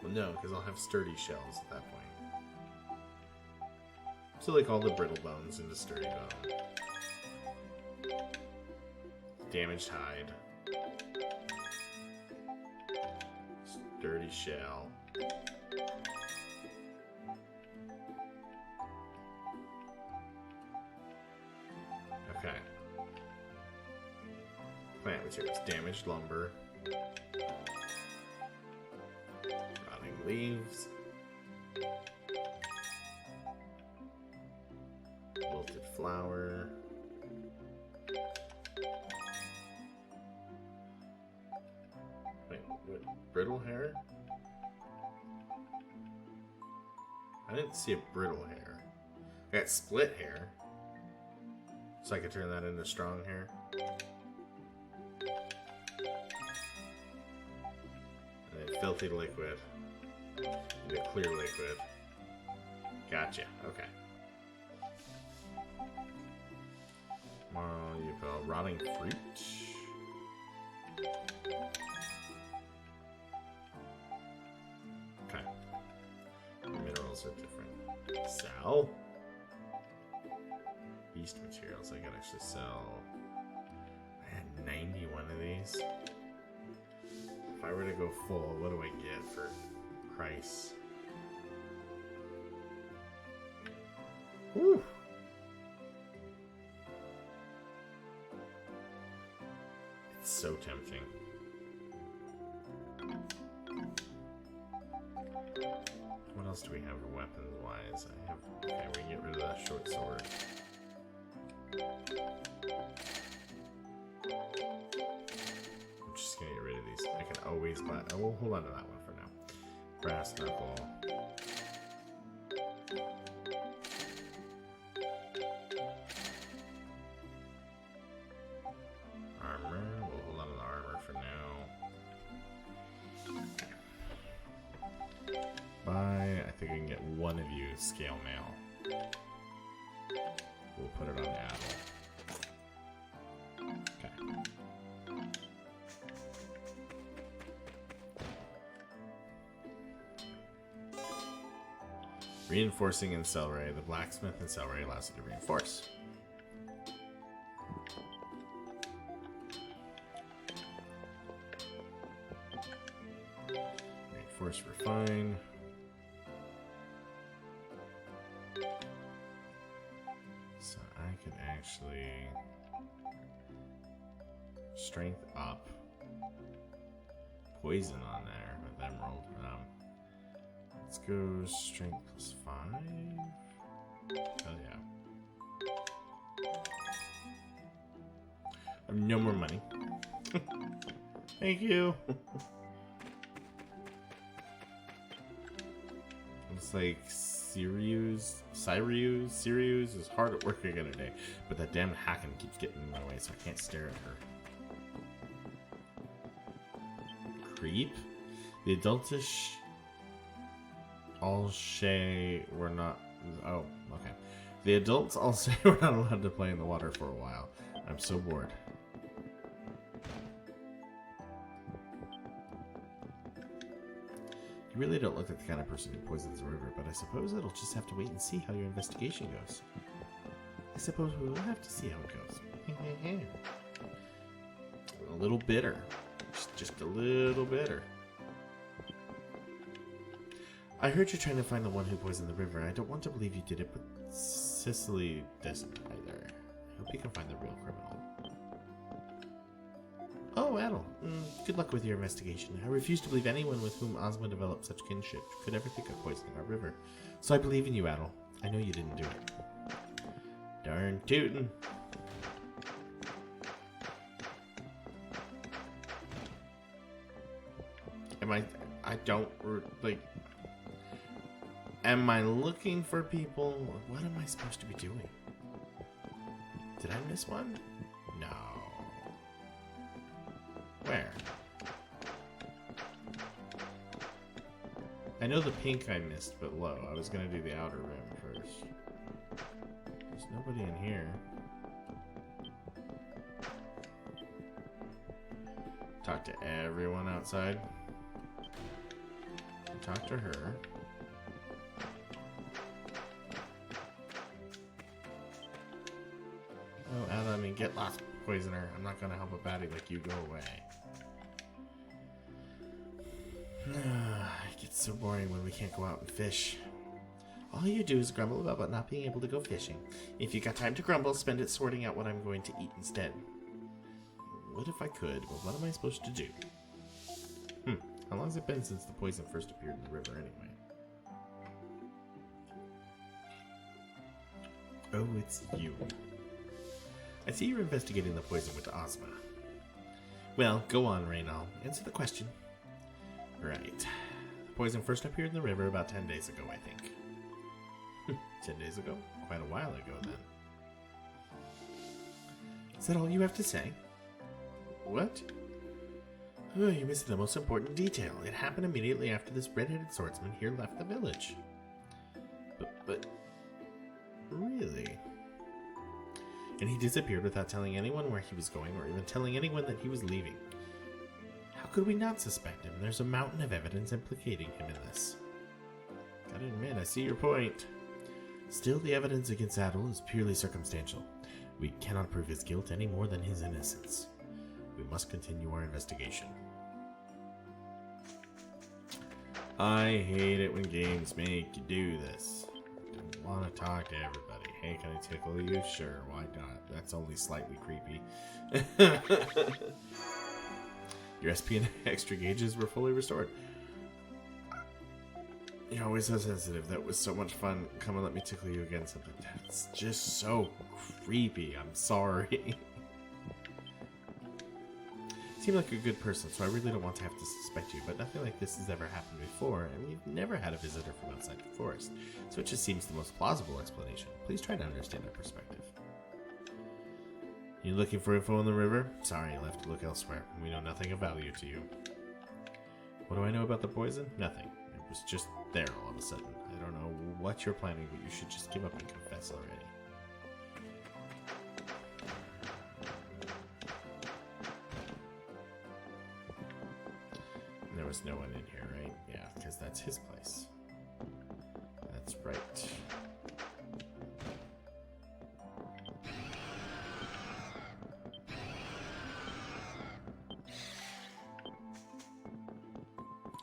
Well, no, because I'll have sturdy shells at that point. So like all the brittle bones into sturdy bone. Damaged hide. Sturdy shell. Okay. Plant materials. Damaged lumber. Rotting leaves. Wilted flower. Wait, what? Brittle hair? I didn't see a brittle hair. I got split hair. So I could turn that into strong hair. And then filthy liquid. Into clear liquid. Gotcha. Okay. You've got rotting fruit. Okay. Minerals are different. Sell. Beast materials I can actually sell. I had 91 of these. If I were to go full, what do I get for price? Woo! It's so tempting. What else do we have weapons wise? I have. Okay, we can get rid of that short sword. I'm just gonna get rid of these. I can always next class. We'll hold on to that one for now. Brass knuckle. Armor. We'll hold on to the armor for now. Bye. I think I can get one of you scale mail. We'll put it on Adel. Okay. Reinforcing in Celery. The blacksmith in Celery allows you to reinforce. Reinforce, refine. So I could actually strength up, poison on there with emerald. Let's go strength +5. Hell yeah. I have no more money. Thank you. It's like Sirius is hard at work again today, but that damn Hacken keeps getting in my way, so I can't stare at her. Creep? The adultish all say we're not. Oh, okay. The adults all say we're not allowed to play in the water for a while. I'm so bored. You really don't look like the kind of person who poisons the river, but I suppose it'll just have to wait and see how your investigation goes. I suppose we will have to see how it goes. A little bitter. Just a little bitter. I heard you're trying to find the one who poisoned the river. I don't want to believe you did it, but Cicely doesn't either. I hope you can find the real criminal. Oh, Adel. Good luck with your investigation. I refuse to believe anyone with whom Ozma developed such kinship could ever think of poisoning our river. So I believe in you, Adel. I know you didn't do it. Darn tootin'. Am I looking for people? What am I supposed to be doing? Did I miss one? No. Where? I know the pink I missed, but low. I was gonna do the outer rim first. There's nobody in here. Talk to everyone outside. Talk to her. Oh, Anna, get lost, poisoner. I'm not gonna help a baddie like you. Go away. It gets so boring when we can't go out and fish. All you do is grumble about not being able to go fishing. If you got time to grumble, spend it sorting out what I'm going to eat instead. What if I could? Well, what am I supposed to do? How long has it been since the poison first appeared in the river anyway? Oh, it's you. I see you're investigating the poison with Ozma. Well, go on, Reynal. Answer the question. Right. The poison first appeared in the river about 10 days ago, I think. 10 days ago? Quite a while ago, then. Is that all you have to say? What? Oh, you missed the most important detail. It happened immediately after this red-headed swordsman here left the village. But... really? And he disappeared without telling anyone where he was going or even telling anyone that he was leaving. How could we not suspect him? There's a mountain of evidence implicating him in this. Gotta admit, I see your point. Still, the evidence against Adel is purely circumstantial. We cannot prove his guilt any more than his innocence. We must continue our investigation. I hate it when games make you do this. I want to talk to everybody. Hey, can I tickle you? Sure, why not? That's only slightly creepy. Your SP and extra gauges were fully restored. You're always so sensitive. That was so much fun. Come and let me tickle you again. Something that's just so creepy. I'm sorry. You seem like a good person, so I really don't want to have to suspect you, but nothing like this has ever happened before, and we've never had a visitor from outside the forest, so it just seems the most plausible explanation. Please try to understand our perspective. You looking for info on the river? Sorry, you'll have to look elsewhere. We know nothing of value to you. What do I know about the poison? Nothing. It was just there all of a sudden. I don't know what you're planning, but you should just give up and confess already. There was no one in here, right? Yeah, because that's his place. That's right.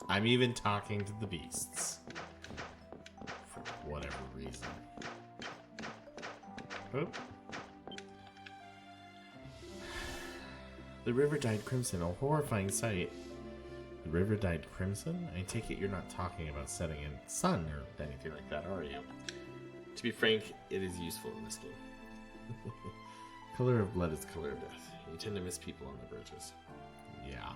I'm even talking to the beasts. For whatever reason. Oh. The river dyed crimson, a horrifying sight. The river dyed crimson? I take it you're not talking about setting in sun or anything like that, are you? To be frank, it is useful in this game. Color of blood is the color of death. You tend to miss people on the bridges. Yeah.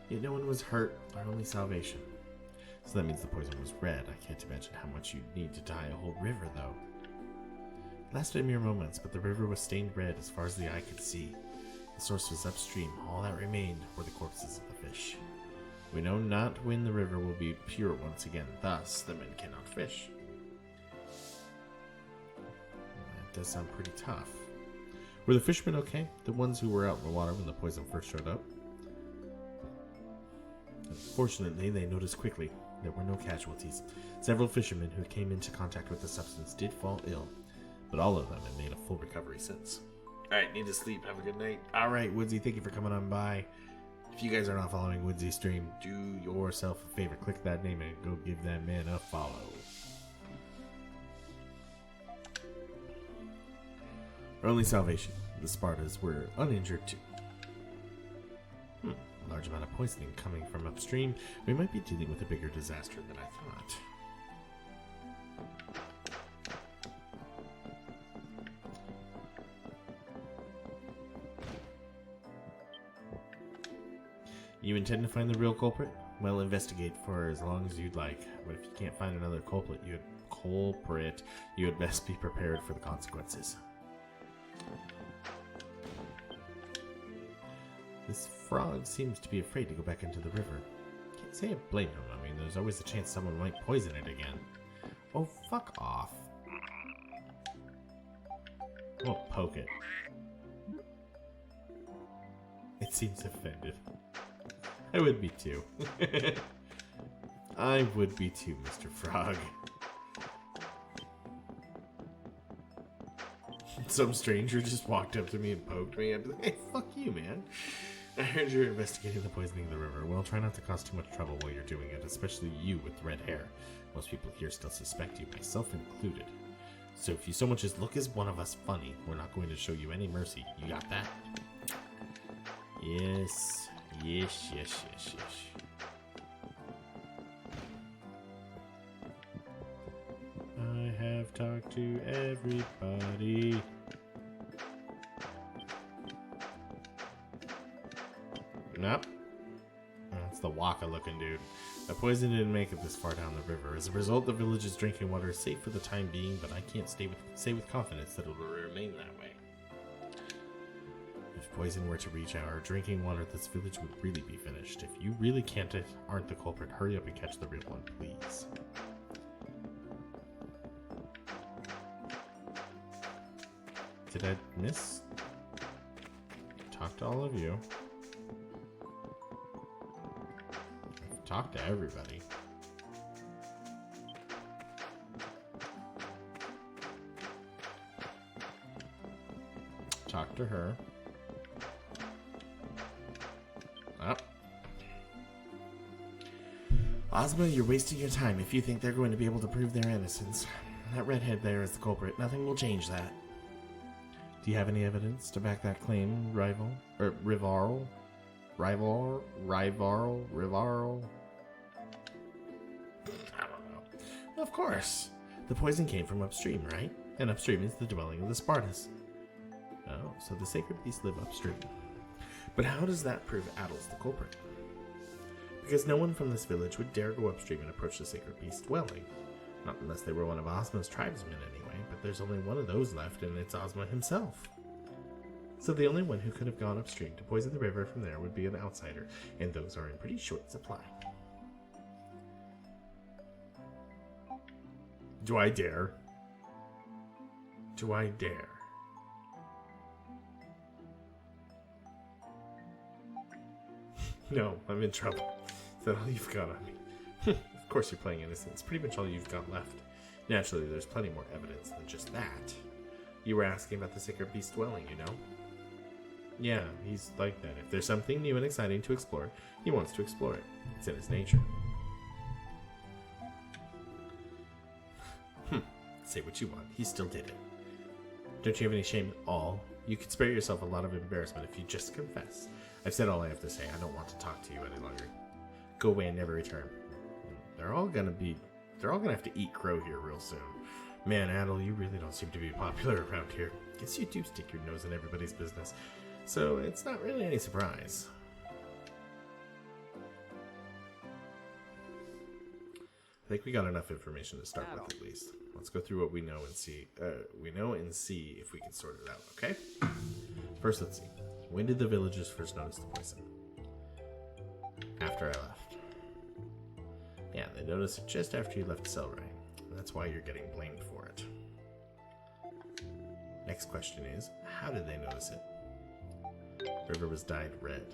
Yet no one was hurt, our only salvation. So that means the poison was red. I can't imagine how much you'd need to dye a whole river, though. It lasted mere moments, but the river was stained red as far as the eye could see. The source was upstream. All that remained were the corpses of the fish. We know not when the river will be pure once again. Thus, the men cannot fish. That does sound pretty tough. Were the fishermen okay? The ones who were out in the water when the poison first showed up? Fortunately, they noticed quickly. There were no casualties. Several fishermen who came into contact with the substance did fall ill, but all of them have made a full recovery since. Alright, need to sleep. Have a good night. Alright, Woodsy, thank you for coming on by. If you guys are not following Woodsy's stream, do yourself a favor. Click that name and go give that man a follow. Our only salvation. The Spartas were uninjured too. A large amount of poisoning coming from upstream. We might be dealing with a bigger disaster than I thought. You intend to find the real culprit? Well, investigate for as long as you'd like. But if you can't find another culprit, you had best be prepared for the consequences. This frog seems to be afraid to go back into the river. Can't say I blame him. I mean, there's always a chance someone might poison it again. Oh, fuck off. I'll poke it. It seems offended. I would be too. I would be too, Mr. Frog. Some stranger just walked up to me and poked me. I'd be like, hey, fuck you, man. I heard you're investigating the poisoning of the river. Well, try not to cause too much trouble while you're doing it, especially you with red hair. Most people here still suspect you, myself included. So if you so much as look as one of us funny, we're not going to show you any mercy. You got that? Yes. Yes, yes, yes, yes. I have talked to everybody. Nope. That's the Waka looking dude. The poison didn't make it this far down the river. As a result, the village's drinking water is safe for the time being, but I can't say with confidence that it will remain that way. If poison were to reach our drinking water, this village would really be finished. If you really aren't the culprit, hurry up and catch the real one, please. Did I miss? Talk to all of you. Talk to everybody. Talk to her. Oh. Ozma, you're wasting your time if you think they're going to be able to prove their innocence. That redhead there is the culprit. Nothing will change that. Do you have any evidence to back that claim, Rival? Or Rivarl? Rival? I don't know. Of course. The poison came from upstream, right? And upstream is the dwelling of the Spartans. Oh, so the sacred beasts live upstream. But how does that prove Adel's the culprit? Because no one from this village would dare go upstream and approach the sacred beast dwelling. Not unless they were one of Ozma's tribesmen anyway, but there's only one of those left, and it's Ozma himself. So the only one who could have gone upstream to poison the river from there would be an outsider, and those are in pretty short supply. Do I dare? Do I dare? No, I'm in trouble. Is that all you've got on me? Of course you're playing innocent. It's pretty much all you've got left. Naturally, there's plenty more evidence than just that. You were asking about the sacred beast dwelling, you know? Yeah, he's like that. If there's something new and exciting to explore, he wants to explore it. It's in his nature. Say what you want. He still did it. Don't you have any shame at all? You could spare yourself a lot of embarrassment if you just confess. I've said all I have to say. I don't want to talk to you any longer. Go away and never return. They're all gonna have to eat crow here real soon. Man, Adel, you really don't seem to be popular around here. Guess you do stick your nose in everybody's business. So it's not really any surprise. I think we got enough information to start with, at least. Let's go through what we know and see. See if we can sort it out. Okay. First, let's see. When did the villagers first notice the poison? After I left. Yeah, they noticed it just after you left Selray. That's why you're getting blamed for it. Next question is, how did they notice it? The river was dyed red.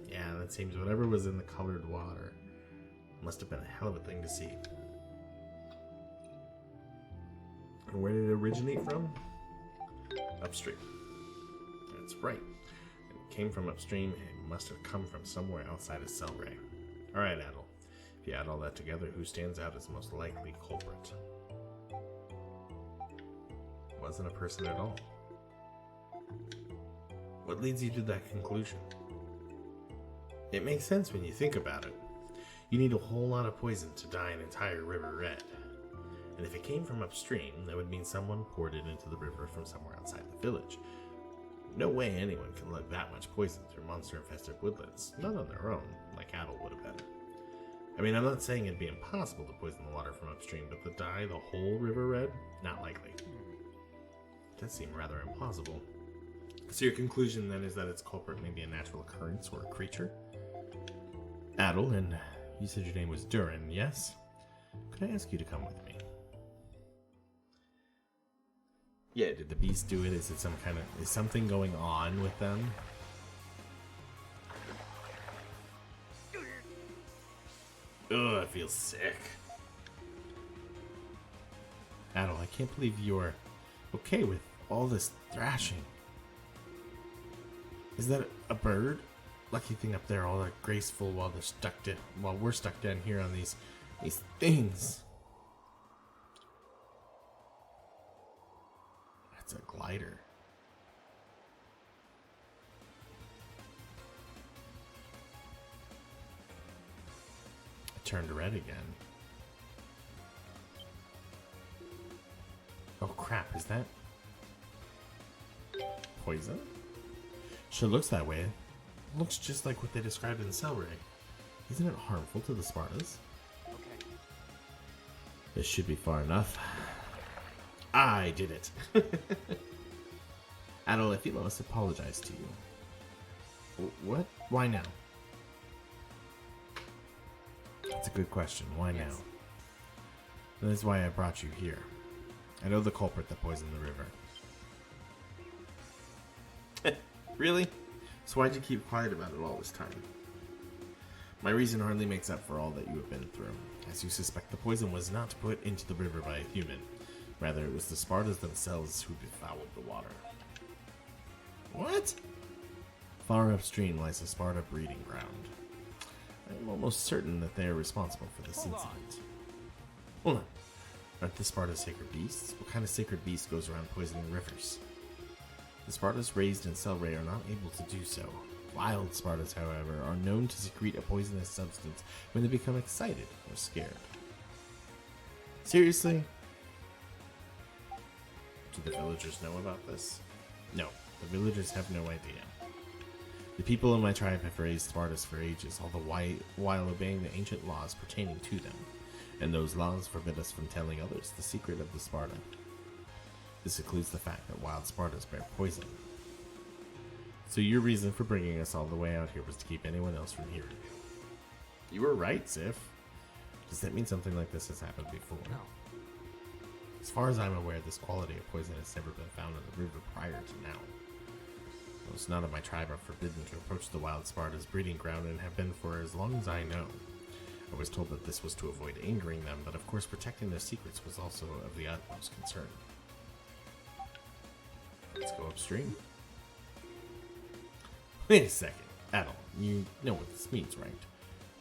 Yeah, that seems whatever was in the colored water must have been a hell of a thing to see. And where did it originate from? Upstream. That's right. It came from upstream, and it must have come from somewhere outside of Selray. Alright, Adel. If you add all that together, who stands out as the most likely culprit? Wasn't a person at all. What leads you to that conclusion? It makes sense when you think about it. You need a whole lot of poison to dye an entire river red. And if it came from upstream, that would mean someone poured it into the river from somewhere outside the village. No way anyone can lug that much poison through monster-infested woodlands, not on their own, like Adel would have been. I mean, I'm not saying it'd be impossible to poison the water from upstream, but to dye the whole river red? Not likely. It does seem rather impossible. So your conclusion then is that its culprit may be a natural occurrence or a creature? Adel, and you said your name was Durin, yes? Could I ask you to come with me? Yeah, did the beast do it? Is it is something going on with them? Ugh, I feel sick. Adel, I can't believe you're okay with all this thrashing. Is that a bird? Lucky thing up there, all that graceful while we're stuck down here on these things. That's a glider. It turned red again. Oh crap, is that poison? Sure looks that way. It looks just like what they described in Selray. Isn't it harmful to the Spartas? Okay. This should be far enough. I did it. Adel, I feel I must apologize to you. What? Why now? That's a good question. Why now? That is why I brought you here. I know the culprit that poisoned the river. Really? So why'd you keep quiet about it all this time? My reason hardly makes up for all that you have been through, as you suspect the poison was not put into the river by a human. Rather, it was the Spartans themselves who befouled the water. What? Far upstream lies the Sparta breeding ground. I am almost certain that they are responsible for this incident. Hold on. Aren't the Spartas sacred beasts? What kind of sacred beast goes around poisoning rivers? The Spartas raised in Selray are not able to do so. Wild Spartas, however, are known to secrete a poisonous substance when they become excited or scared. Seriously? Do the villagers know about this? No, the villagers have no idea. The people in my tribe have raised Spartus for ages, all the while obeying the ancient laws pertaining to them, and those laws forbid us from telling others the secret of the Sparta. This includes the fact that wild Spartas bear poison. So your reason for bringing us all the way out here was to keep anyone else from hearing. You were right, Sif. Does that mean something like this has happened before? No. As far as I'm aware, this quality of poison has never been found in the river prior to now. Those none of my tribe are forbidden to approach the wild Sparta's breeding ground and have been for as long as I know. I was told that this was to avoid angering them, but of course protecting their secrets was also of the utmost concern. Let's go upstream. Wait a second. Adel, you know what this means, right?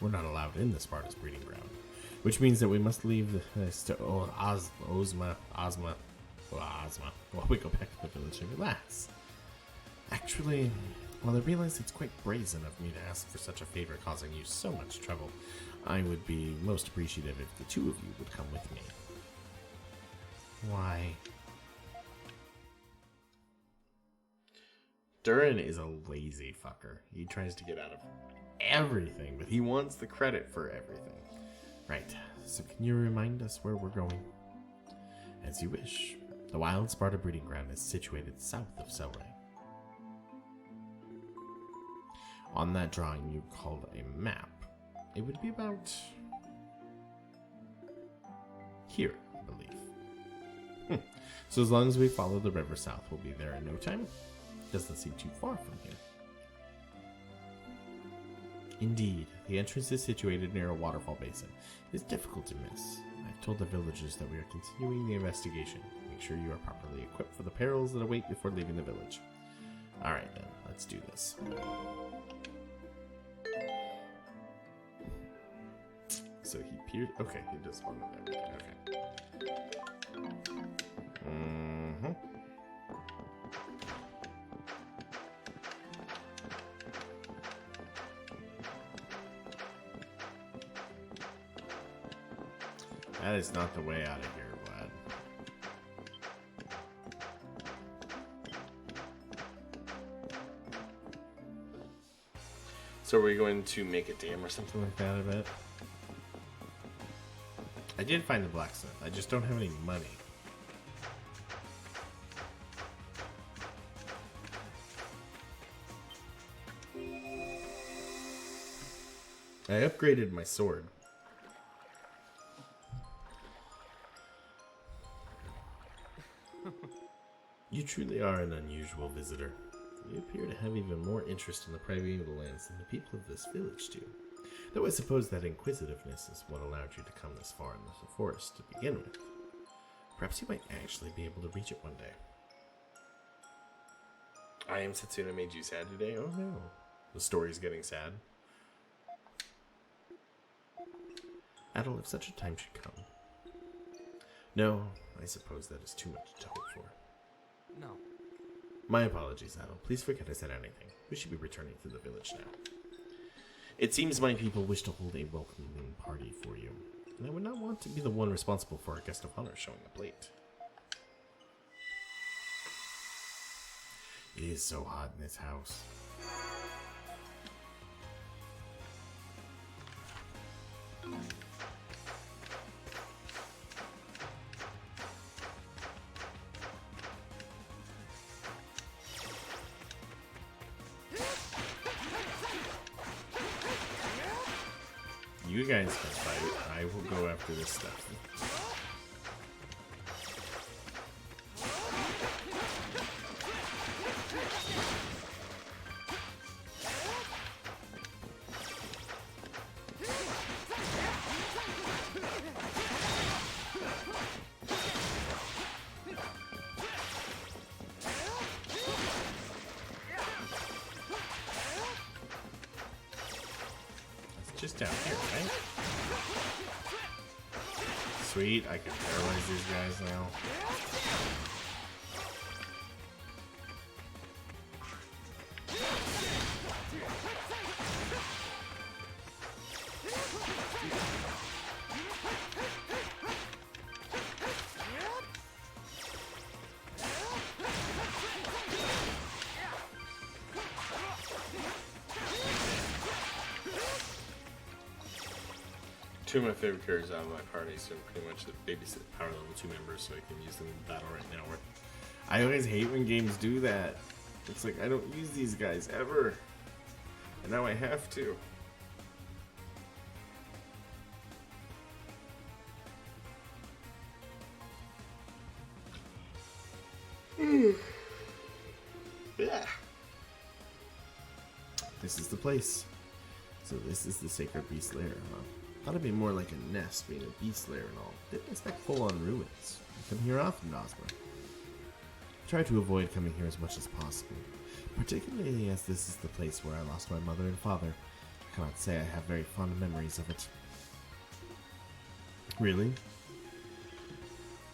We're not allowed in the Sparta's breeding ground, which means that we must leave this to Ozma, while we go back to the village and relax. Actually, while I realize it's quite brazen of me to ask for such a favor causing you so much trouble, I would be most appreciative if the two of you would come with me. Why? Durin is a lazy fucker. He tries to get out of everything, but he wants the credit for everything. Right, so can you remind us where we're going? As you wish. The wild Sparta breeding ground is situated south of Selray. On that drawing you called a map. It would be about here, I believe. So as long as we follow the river south, we'll be there in no time. Doesn't seem too far from here. Indeed, the entrance is situated near a waterfall basin. It's difficult to miss. I've told the villagers that we are continuing the investigation. Make sure you are properly equipped for the perils that await before leaving the village. Alright then, let's do this. So he peered. Okay, he just wanted everything. Okay. That is not the way out of here, lad. So are we going to make a dam or something like that, I bet? I did find the blacksmith. I just don't have any money. I upgraded my sword. You truly are an unusual visitor. You appear to have even more interest in the primeval lands than the people of this village do. Though I suppose that inquisitiveness is what allowed you to come this far in the forest to begin with. Perhaps you might actually be able to reach it one day. I am Setsuna made you sad today? Oh no. The story's getting sad. Adel, if such a time should come. No, I suppose that is too much to hope for. No. My apologies, Adel. Please forget I said anything. We should be returning to the village now. It seems my people wish to hold a welcoming party for you, and I would not want to be the one responsible for a guest of honor showing up late. It is so hot in this house. You guys can fight. I will go after this stuff. Just down here, right? Sweet, I can paralyze these guys now. Two of my favorite characters out of my party, so pretty much the babysit power level 2 members, so I can use them in battle right now. I always hate when games do that. It's like, I don't use these guys ever. And now I have to. Yeah. This is the place. So this is the Sacred Beast Lair, huh? Thought it'd be more like a nest, being a beast lair and all. Didn't expect full-on ruins. I come here often, Ozma. Try to avoid coming here as much as possible, particularly as this is the place where I lost my mother and father. I cannot say I have very fond memories of it. Really?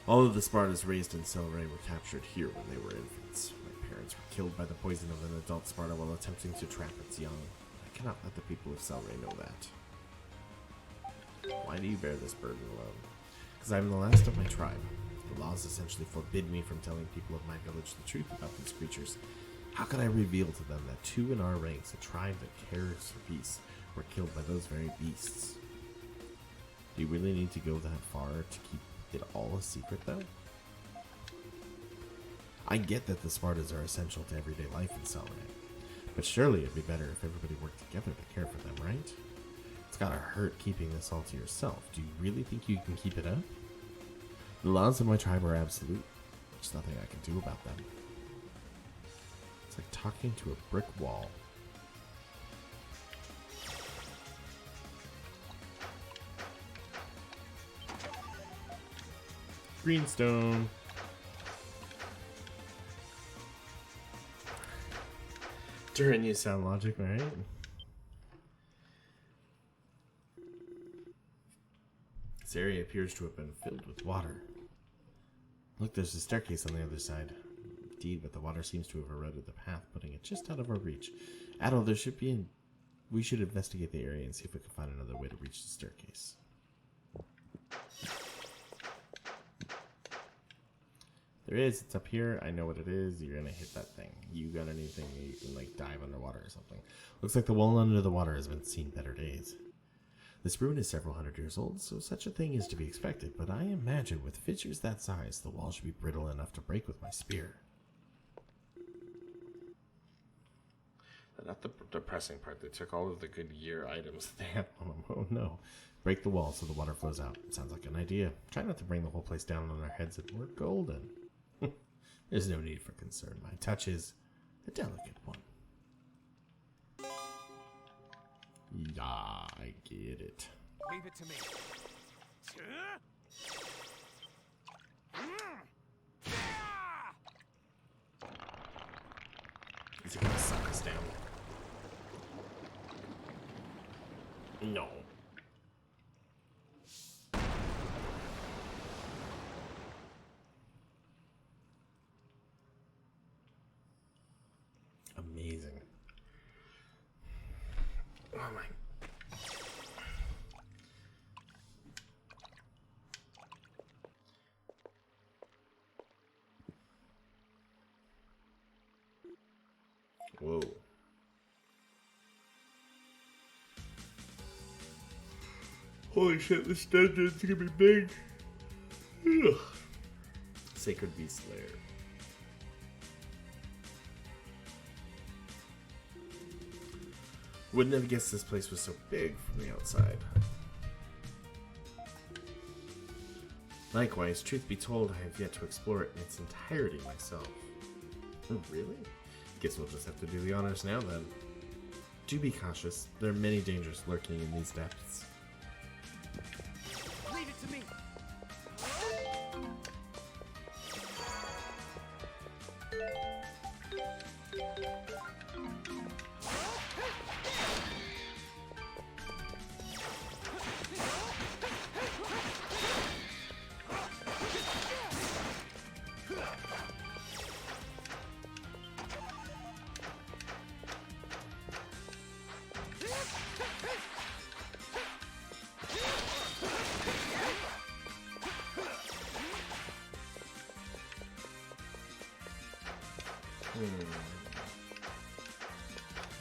All of the Spartas raised in Celceta were captured here when they were infants. My parents were killed by the poison of an adult Sparta while attempting to trap its young. I cannot let the people of Celceta know that. Why do you bear this burden alone? Because I am the last of my tribe. The laws essentially forbid me from telling people of my village the truth about these creatures. How could I reveal to them that two in our ranks, a tribe that cares for peace, were killed by those very beasts? Do you really need to go that far to keep it all a secret, though? I get that the Spartans are essential to everyday life in Celceta, but surely it'd be better if everybody worked together to care for them, right? It's gotta hurt keeping this all to yourself. Do you really think you can keep it up? The laws of my tribe are absolute. There's nothing I can do about them. It's like talking to a brick wall. Greenstone. During you sound logic, right? This area appears to have been filled with water. Look, there's a staircase on the other side. Indeed, but the water seems to have eroded the path, putting it just out of our reach. Adol, there should be we should investigate the area and see if we can find another way to reach the staircase. There is. It's up here. I know what it is. You're gonna hit that thing. You got anything you can, like, dive underwater or something. Looks like the wall under the water has been seen better days. This ruin is several hundred years old, so such a thing is to be expected, but I imagine with fissures that size, the wall should be brittle enough to break with my spear. Not the depressing part. They took all of the good gear items they had on them. Oh no. Break the wall so the water flows out. Sounds like an idea. Try not to bring the whole place down on our heads, and we're golden. There's no need for concern. My touch is a delicate one. Yeah, I get it. Leave it to me. Is it gonna suck us down? No. Amazing. Oh my. Whoa. Holy shit, this dungeon's gonna be big. Ugh. Sacred Beast Lair. Wouldn't have guessed this place was so big from the outside. Likewise, truth be told, I have yet to explore it in its entirety myself. Oh, really? Guess we'll just have to do the honors now then. Do be cautious. There are many dangers lurking in these depths. Leave it to me.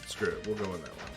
Screw it, we'll go in that one.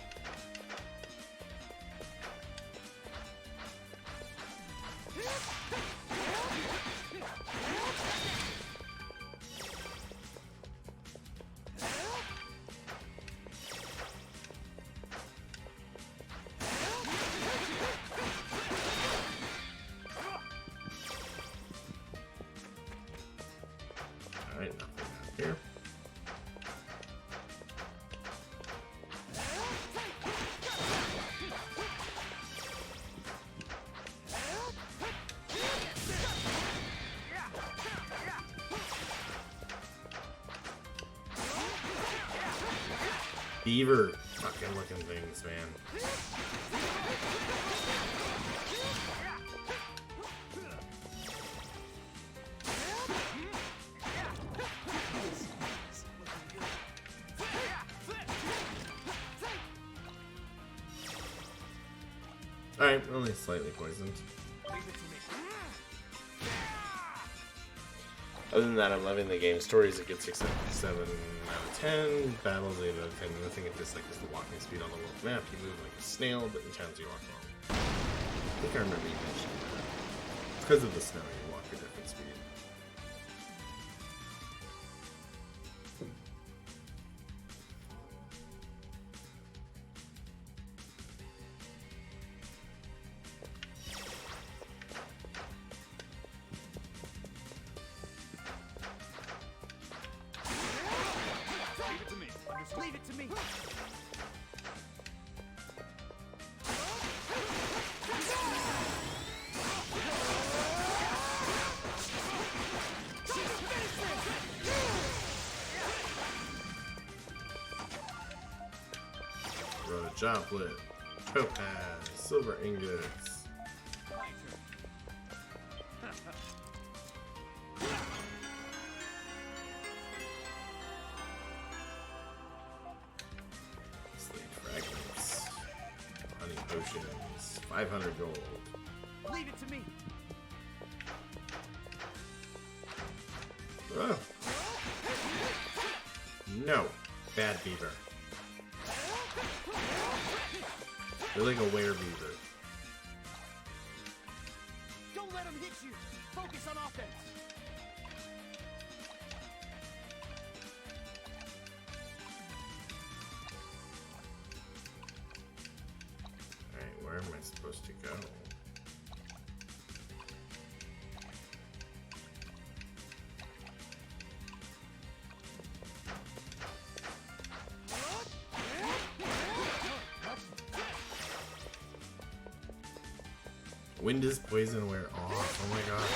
Beaver fucking looking things, man. Alright, only slightly poisoned. Other than that, I'm loving the game. Story's a good 7 out of 10. Battles 8 out of 10. The thing I dislike is the walking speed on the world map. You move like a snail, but in towns you walk long. I think I remember you mentioning that. It's because of the snow, you walk a different speed. Leave it to me. Joplet, topaz, silver ingots. Slate fragments, honey potions, 500 gold. Leave it to me. Oh. No, bad beaver. They're like a werebeaver. Don't let him hit you. Focus on offense. Alright, where am I supposed to go? When does poison wear off? Oh my god.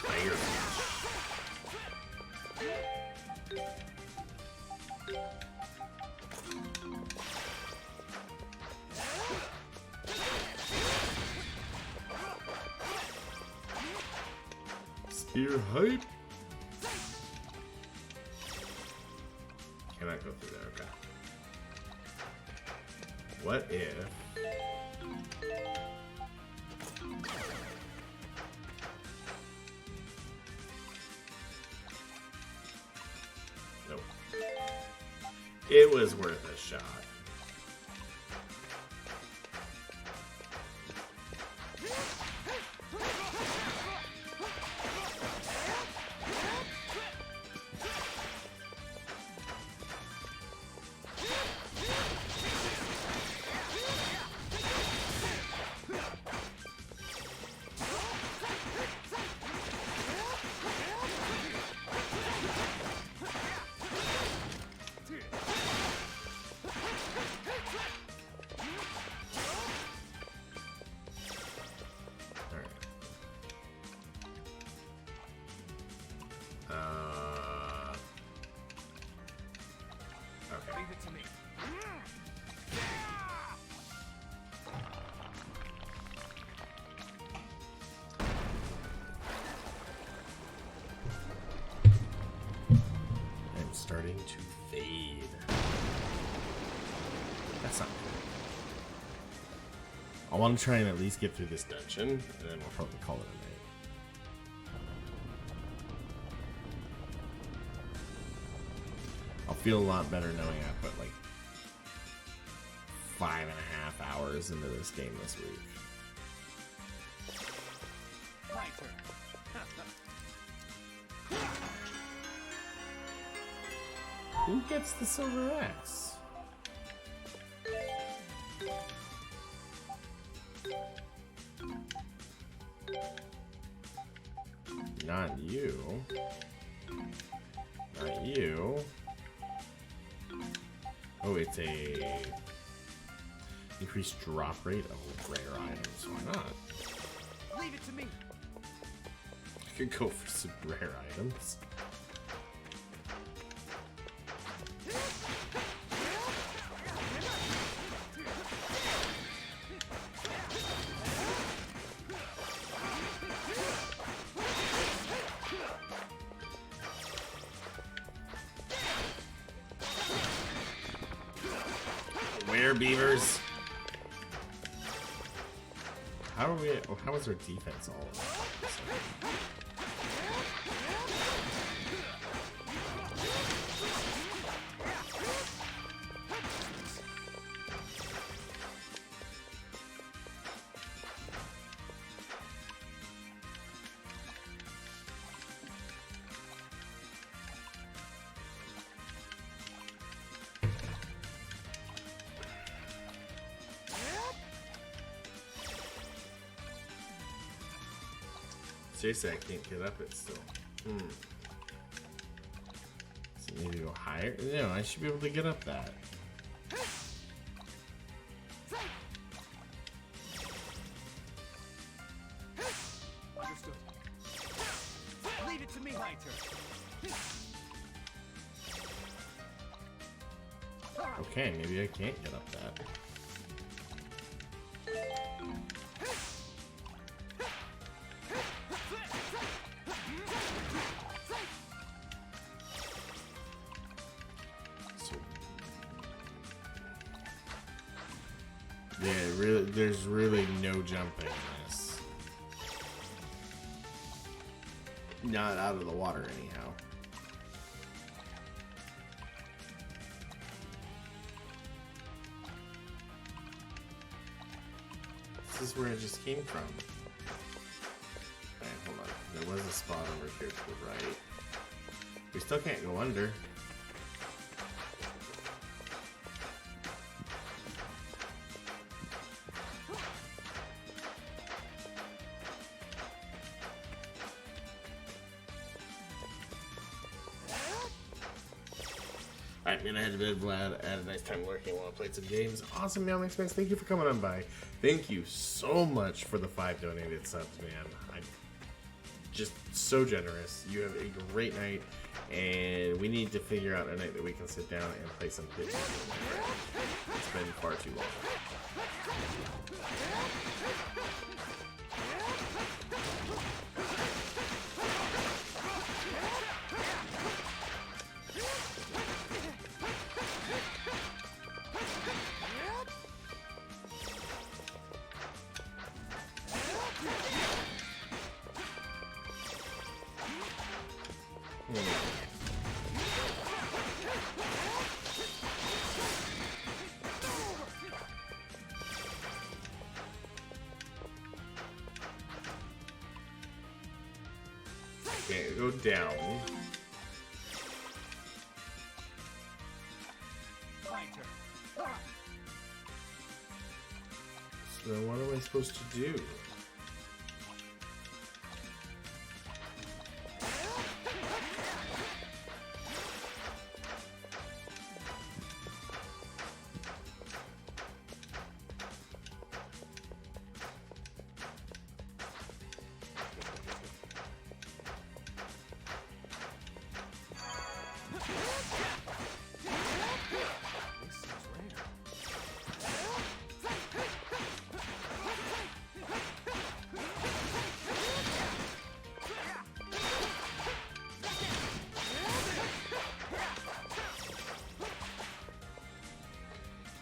Fire. Spear hype. Cannot go through there, okay. What if... Nope. It was worth a shot. Leave it to me. I'm starting to fade. That's not good. I want to try and at least get through this dungeon, and then we'll probably call it a night. I'll feel a lot better knowing I put like 5.5 hours into this game this week. My turn. Who gets the silver X? Not you. Not you. Oh, it's a increased drop rate of rare items. Why not? Leave it to me. Could go for some rare items. Where beavers? How are we? Oh, how is our defense all? Seriously, I can't get up it still. Does it need to go higher? No, I should be able to get up that. Understood. Leave it to me, Hunter. Okay, maybe I can't get up that. Yeah, really, there's really no jumping in this. Not out of the water, anyhow. This is where I just came from. Okay, hold on. There was a spot over here to the right. We still can't go under. Alright, I'm gonna head to bed, Vlad. I had a nice time working while I played some games. Awesome, Meow Mix Mix. Thank you for coming on by. Thank you so much for the 5 donated subs, man. I'm just so generous. You have a great night, and we need to figure out a night that we can sit down and play some video games. It's been far too long. Okay, go down. So what am I supposed to do?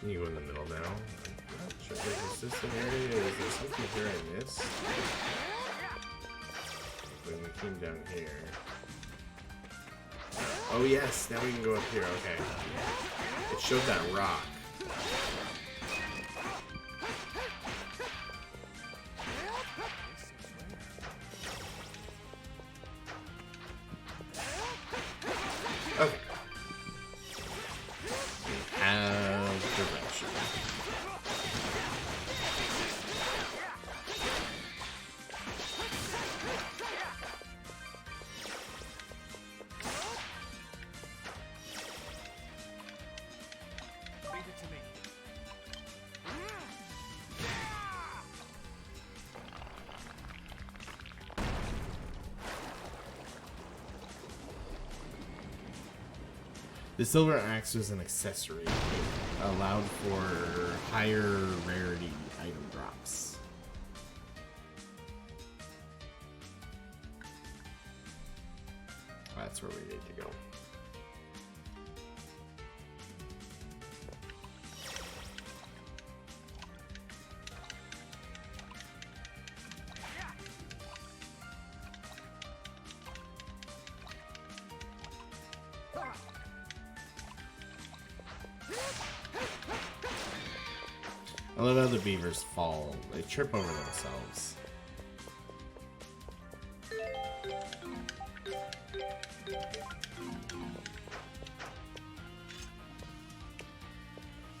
Can you go in the middle now? I'm not sure. Is this an area? Is there something here I missed? When we came down here. Oh yes, now we can go up here. Okay. It showed that rock. Okay. Direction. Leave it to me. The silver axe was an accessory. It allowed for higher rarity item drops. That's where we need to go. I love how the beavers fall. They trip over themselves.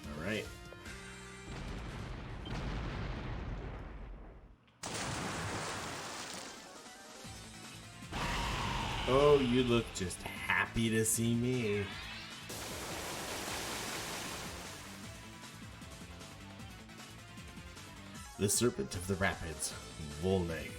All right. Oh, you look just happy to see me. The Serpent of the Rapids, Volneg.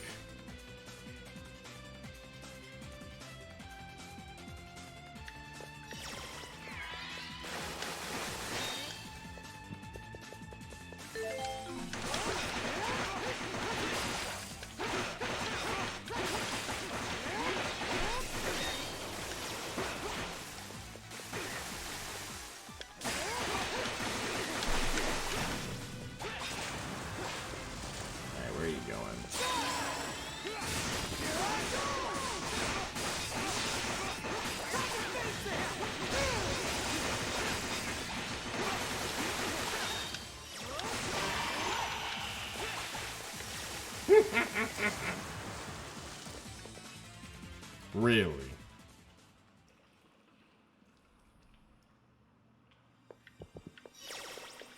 Really?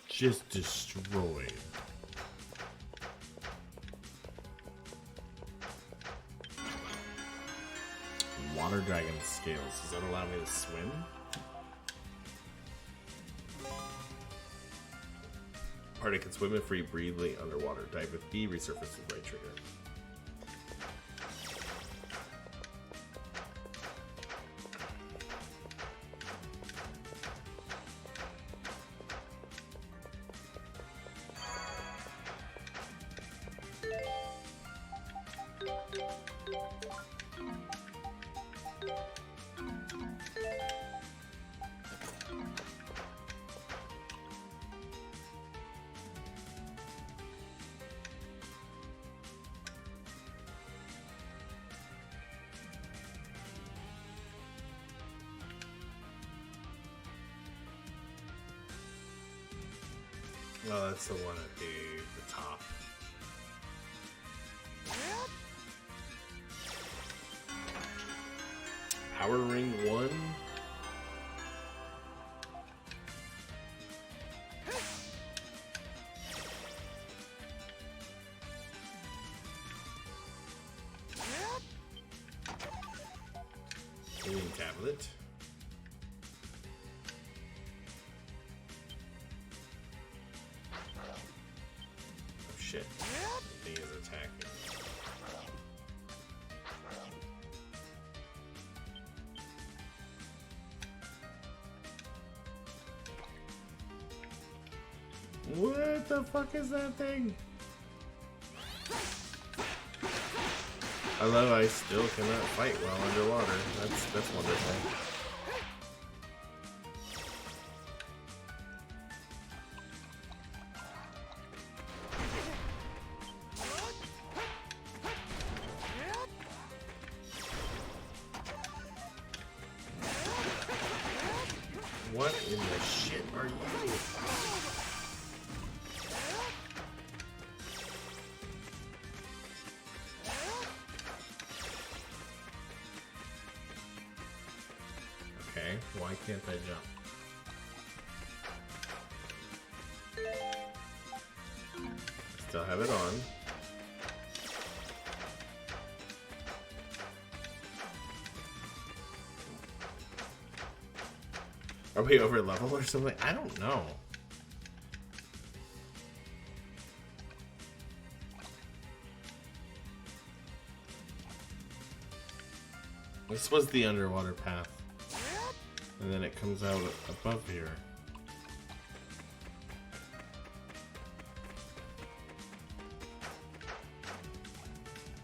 Just destroyed. Water dragon scales. Does that allow me to swim? Party can swim and free breathly underwater. Dive with B, resurface with right trigger. Oh, that's the one at the top. Power Ring 1? Healing tablet. Shit. He is attacking. What the fuck is that thing? Although I still cannot fight while underwater. That's wonderful. What in the shit are you? Okay, why can't I jump? Still have it on. Are we over level or something? I don't know. This was the underwater path. And then it comes out above here.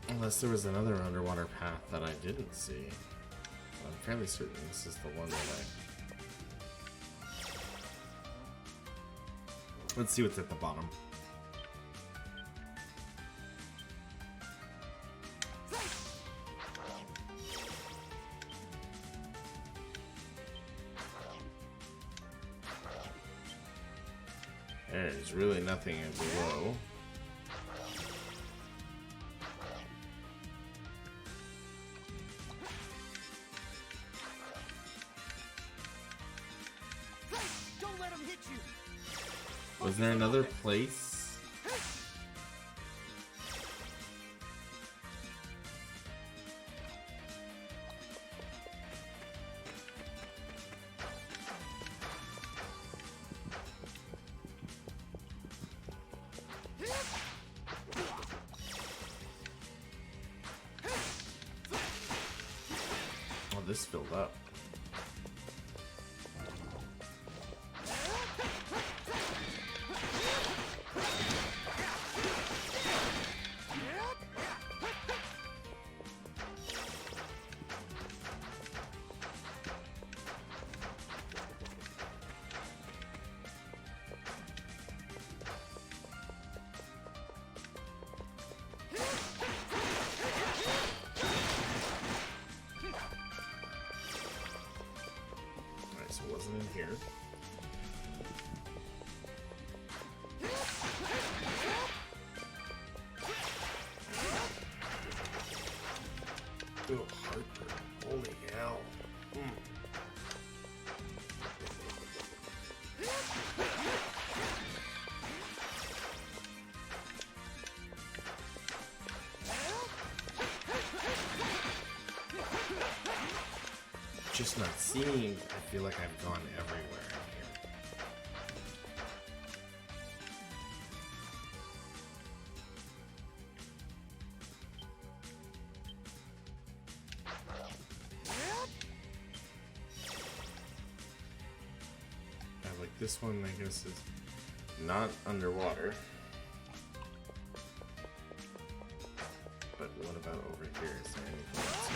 Unless there was another underwater path that I didn't see. I'm fairly certain this is the one that I... Let's see what's at the bottom. There's really nothing below. Don't let him hit you. Was there another place? Oh, this filled up. So it wasn't in here. Oh, heartburn. Holy hell. Just not seeing. I feel like I've gone everywhere in here. Yeah, like this one, I guess, is not underwater. But what about over here? Is there anything else?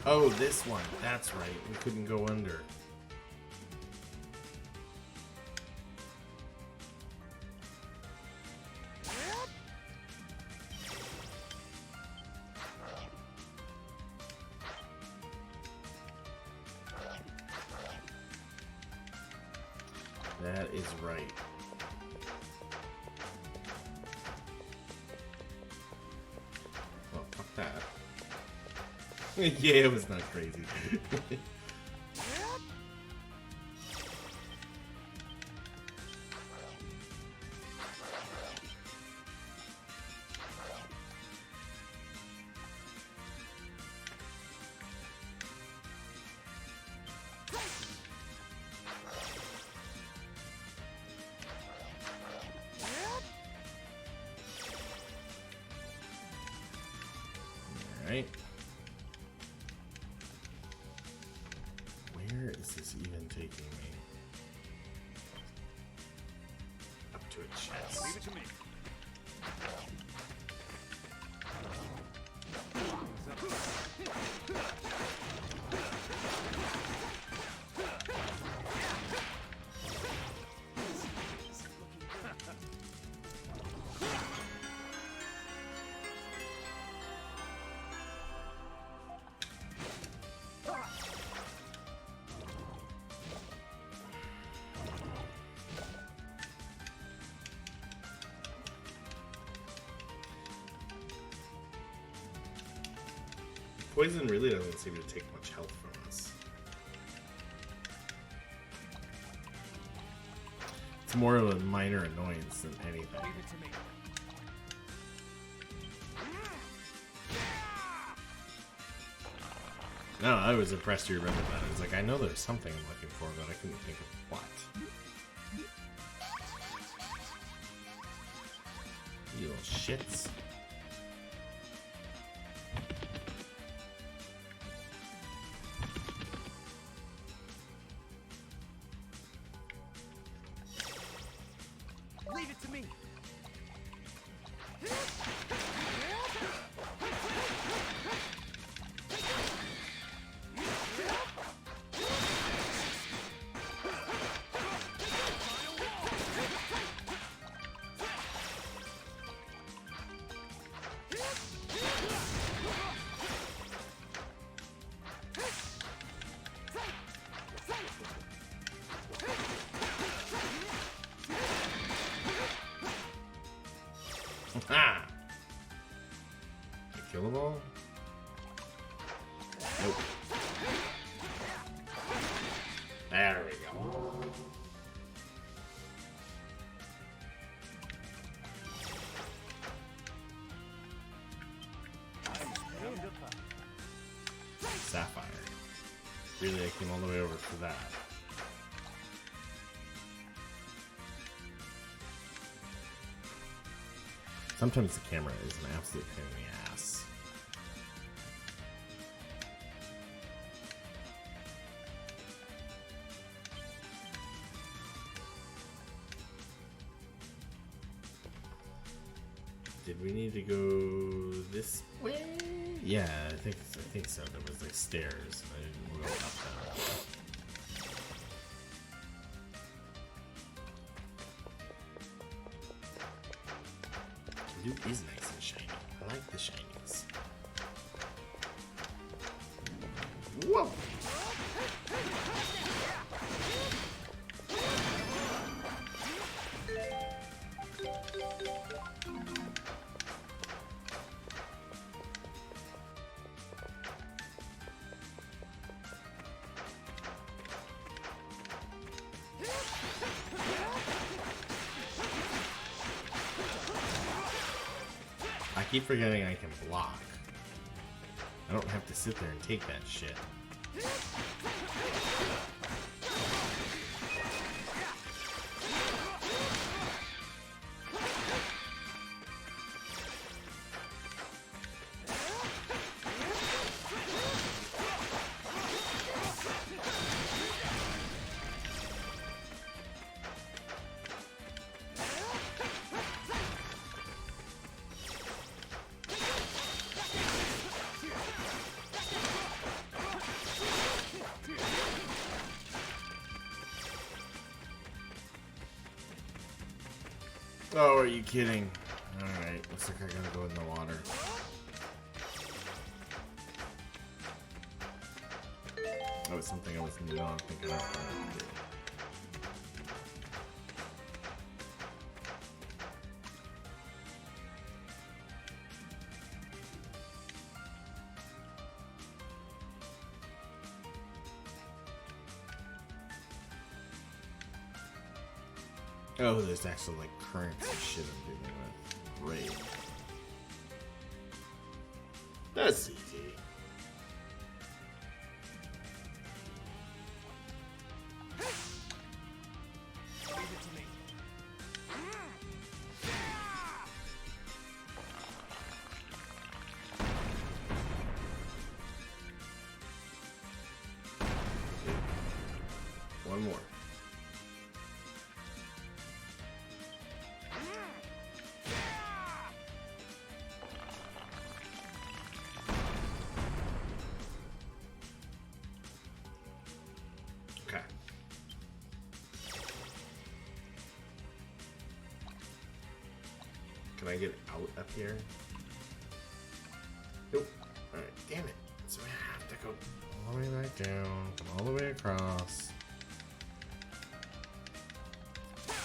Oh, this one. That's right. We couldn't go under. That is right. Well, fuck that. Yeah, it was not crazy. Alright. Where is this even taking me? Up to a chest. Leave it to me. Poison really doesn't seem to take much health from us. It's more of a minor annoyance than anything. Leave it to me. No, I was impressed you remembered that. I was like, I know there's something I'm looking for, but I couldn't think of what. You little shits. Leave it to me. Ah! Kill them all? Nope. There we go. Sapphire. Really, I came all the way over for that. Sometimes the camera is an absolute pain in the ass. Did we need to go this way? Yeah, I think so. There was like stairs. I didn't go up that. Dude is nice and shiny. I like the shinies. Whoa! I keep forgetting I can block. I don't have to sit there and take that shit. Oh, are you kidding? Alright, looks like I gotta go in the water. That was something I was not thinking of. Oh, there's actual like currents and shit I'm dealing with. Great. That's easy. One more. Okay. Can I get out up here? Nope. Alright, damn it. So I have to go all the way back down, come all the way across.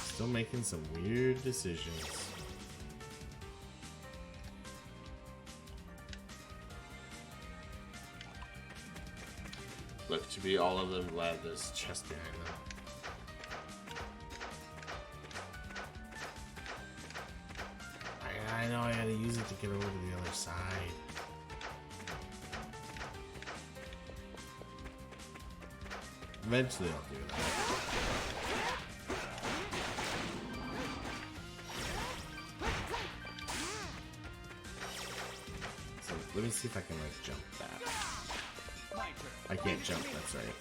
Still making some weird decisions. Look, to be all of them glad there's chest behind them. I know I gotta use it to get over to the other side. Eventually I'll do that. So let me see if I can like jump that. I can't jump, that's right.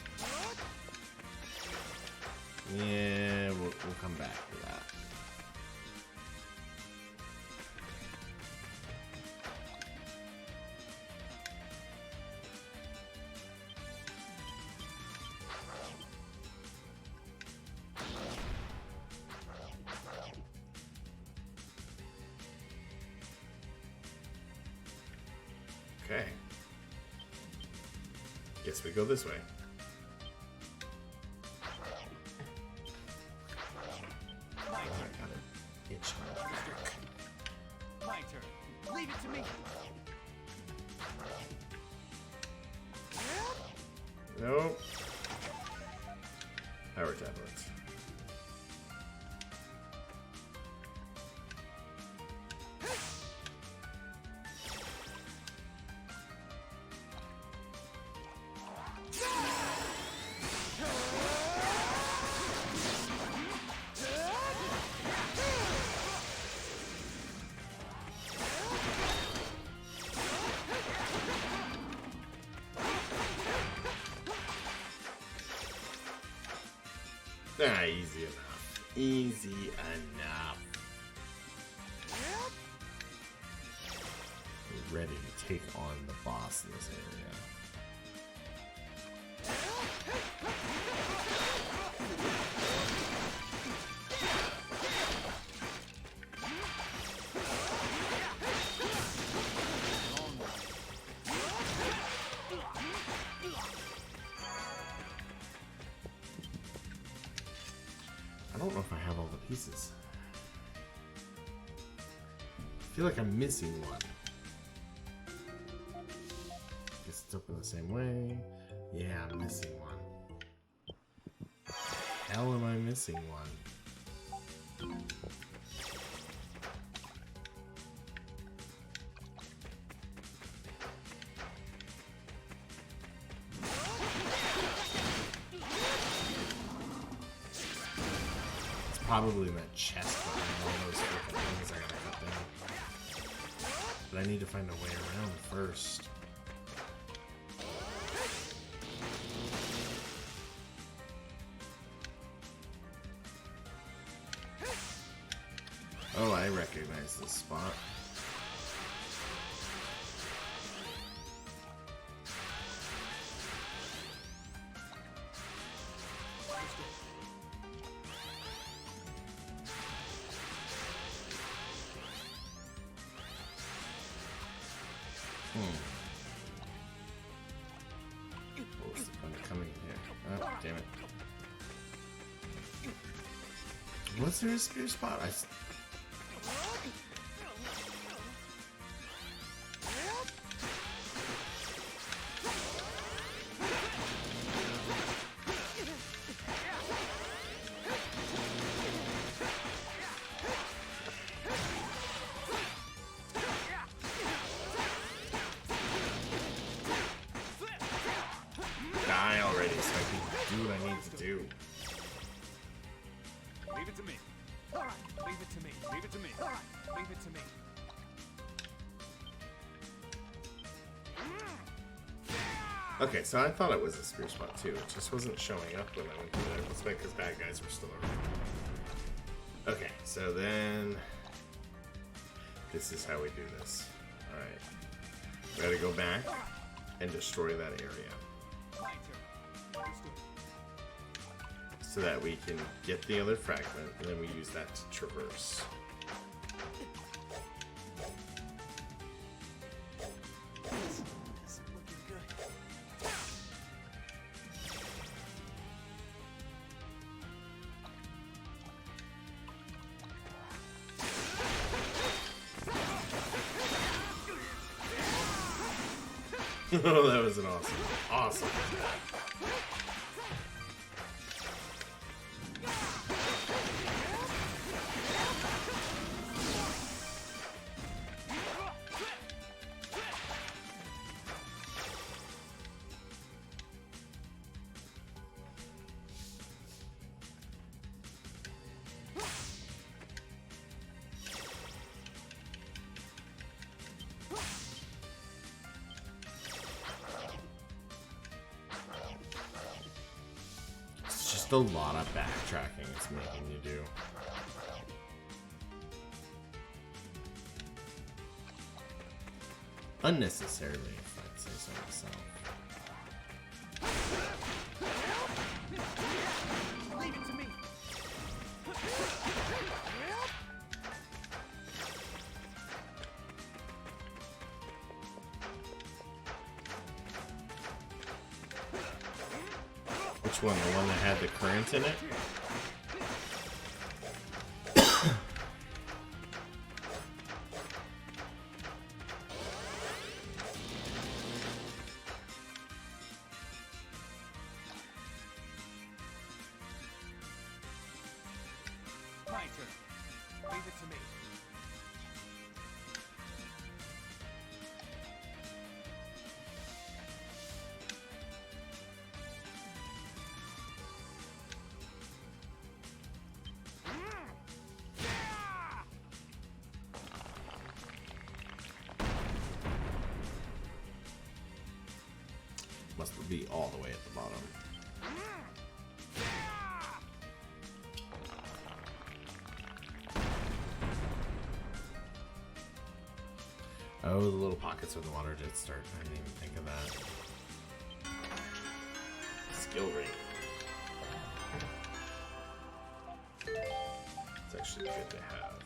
Yeah, we'll come back to that. Okay. Guess we go this way. Oh, I got an itch on my back. My turn. Leave it to me. Nope. Power tablets. Ah, easy enough. Easy enough. We're ready to take on the boss in this area. I don't know if I have all the pieces. I feel like I'm missing one. Guess it's open the same way. Yeah, I'm missing one. Hell am I missing one? Probably in that chest behind all those freaking things I gotta cut down. But I need to find a way around first. Oh, I recognize this spot. What's the point of coming here? Oh, damn it. Was there a spear spot? Die already so I can do what I need to do. Leave it to me. Alright, leave it to me. Leave it to me. Alright, leave it to me. Okay, so I thought it was a spear spot too. It just wasn't showing up when I went through there. It's because bad guys were still around. Okay, so then this is how we do this. Alright. We gotta go back and destroy that area. My turn. Understood. So that we can get the other fragment, and then we use that to traverse. This is looking good. Oh, that was an awesome attack. It's just a lot of backtracking it's making you do. Unnecessarily, if I'd say so myself. Leave it to me. Which one? The one that had the current in it? My turn. Leave it to me. Must be all the way at the bottom. Oh, the little pockets where the water did start. I didn't even think of that. Skill rate. It's actually good to have.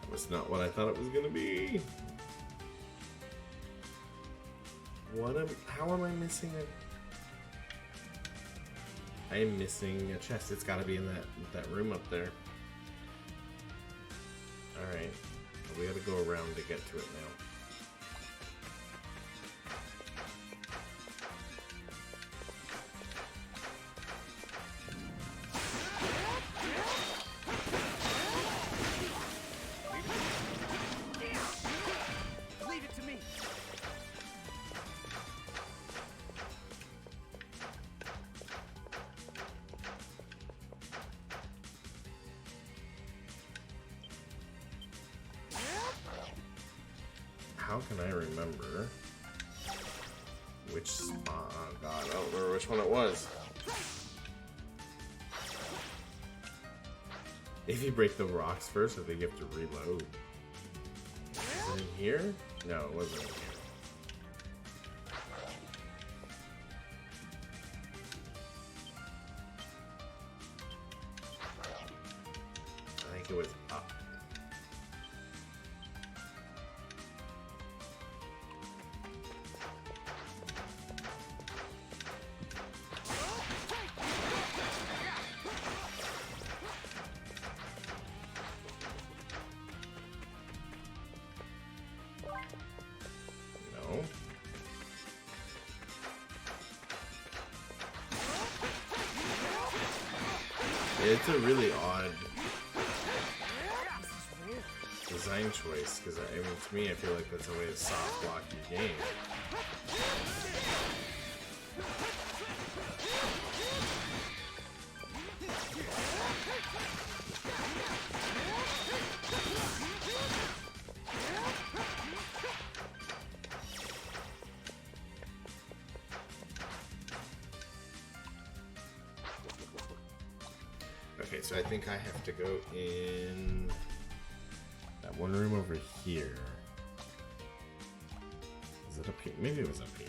That was not what I thought it was gonna be. How am I missing it? I am missing a chest. It's gotta be in that room up there. Alright. We gotta go around to get to it now. Leave it to me. How can I remember which spot? Oh god, I don't remember which one it was. If you break the rocks first, I think you have to reload. Is it in here? No, it wasn't in here. I think it was up. No. It's a really odd design choice, because I mean, to me, I feel like that's a way to soft lock your game. Okay, so I think I have to go in that one room over here. Is it up here? Maybe it was up here.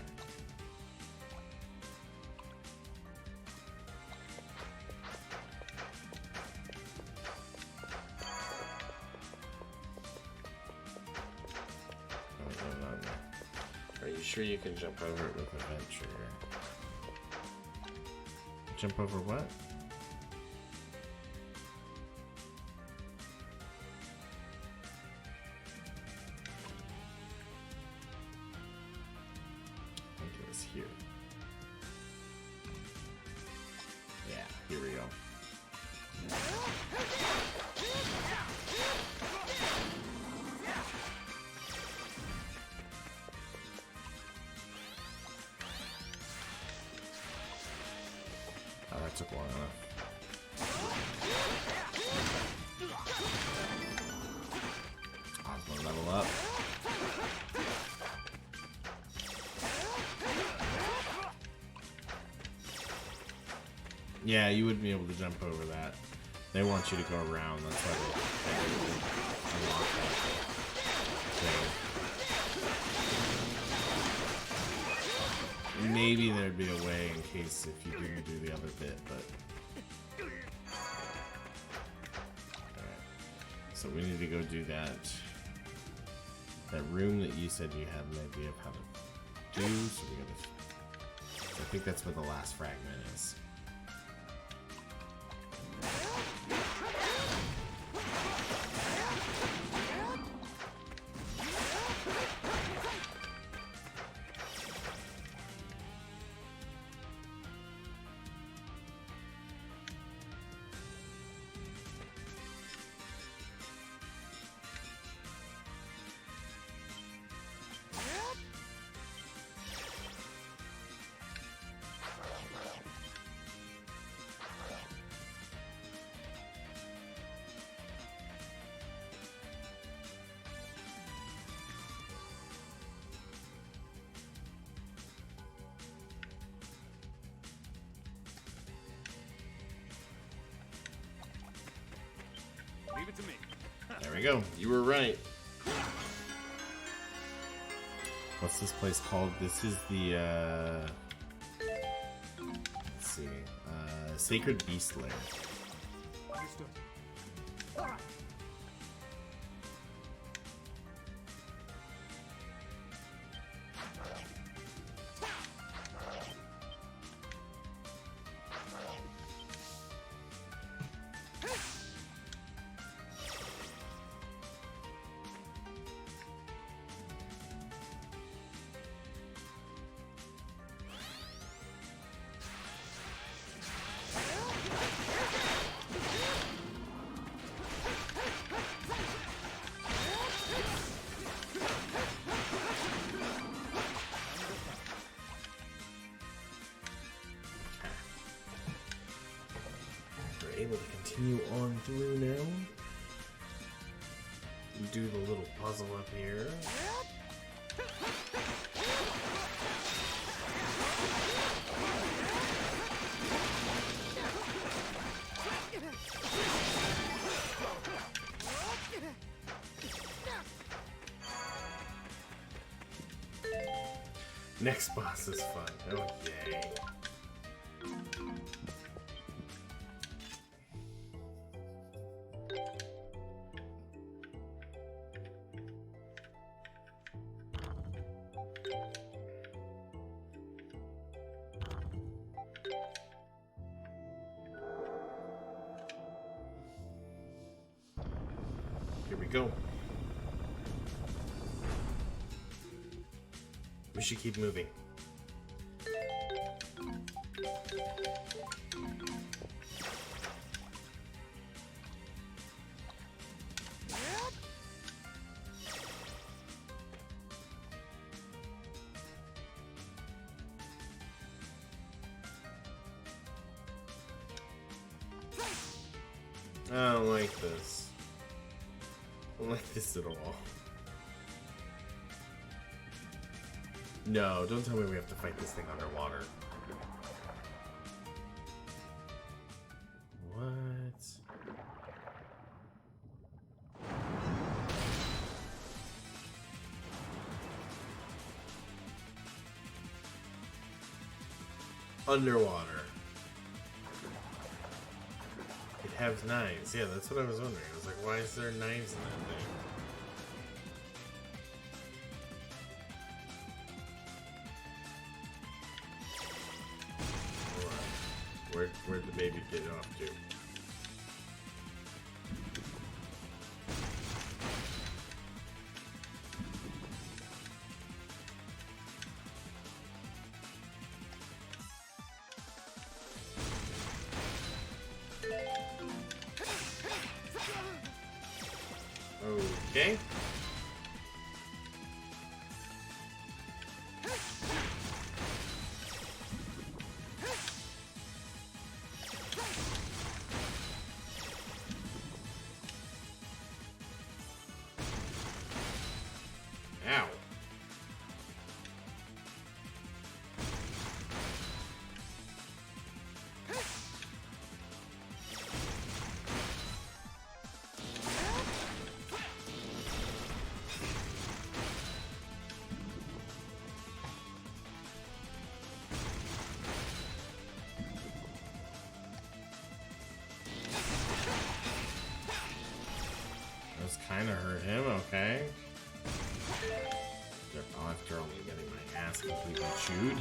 Oh, no, not there. Are you sure you can jump over it with a vent trigger? Jump over what? Here. Yeah, here we go. Oh, that took long enough. Osmo, level up. Yeah, you wouldn't be able to jump over that. They want you to go around. That's why they unlock that. So maybe there'd be a way in case if you didn't do the other bit, but alright. So we need to go do that That room that you said you had an idea of how to do, so we gotta... I think that's where the last fragment is. Leave it to me. There we go. You were right. What's this place called? This is the, let's see, Sacred Beast Lair. Understood. All right. Able to continue on through now. Do the little puzzle up here. Next boss is fun. Oh yay. Here we go. We should keep moving. I don't like this. I don't like this at all. No, don't tell me we have to fight this thing underwater. What? Underwater. It has knives. Yeah, that's what I was wondering. I was like, why is there knives in that thing? Where'd the baby get off to? Okay. Ow. Those kind of hurt him, okay. after only getting my ass completely chewed.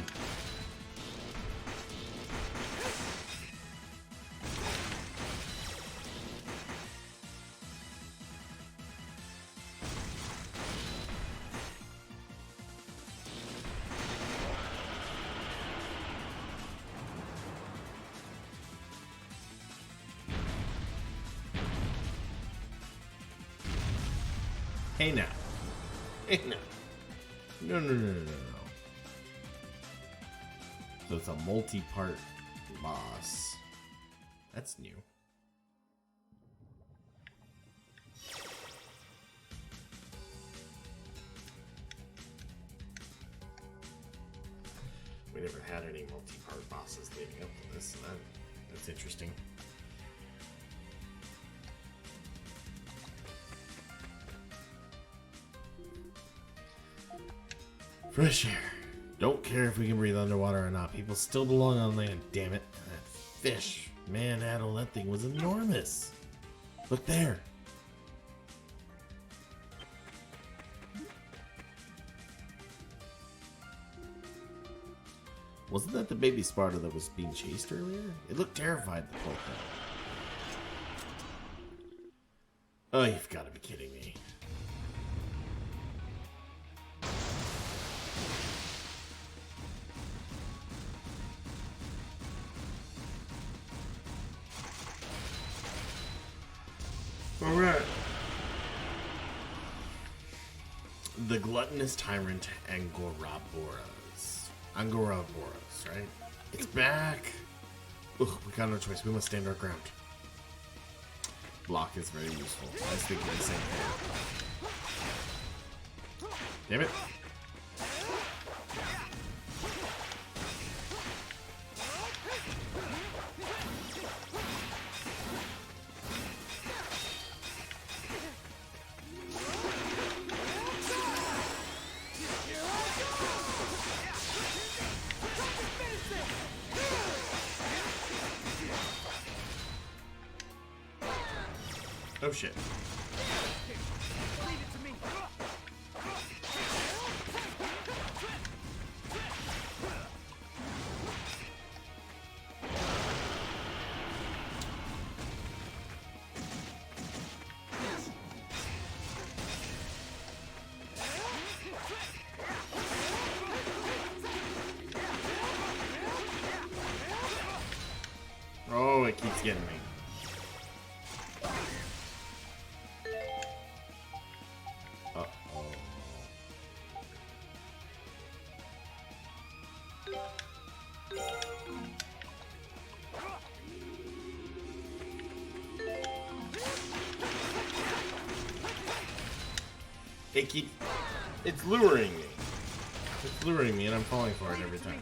Hey now. Hey now. No. So it's a multi-part boss. That's new. We never had any multi-part bosses leading up to this, so that's interesting. Fresh air. Don't care if we can breathe underwater or not. People still belong on land, damn it. That fish. Man, Adel, that thing was enormous. Look there. Wasn't that the baby Sparta that was being chased earlier? It looked terrified, the poor thing. Oh, you've got to be kidding me. Alright. The gluttonous tyrant Angoraboros, right? It's back! Ugh, we got no choice. We must stand our ground. Block is very useful. I was thinking the same thing. Damn it. Oh shit. Oh, it keeps getting me. It's luring me. It's luring me and I'm falling for it every time.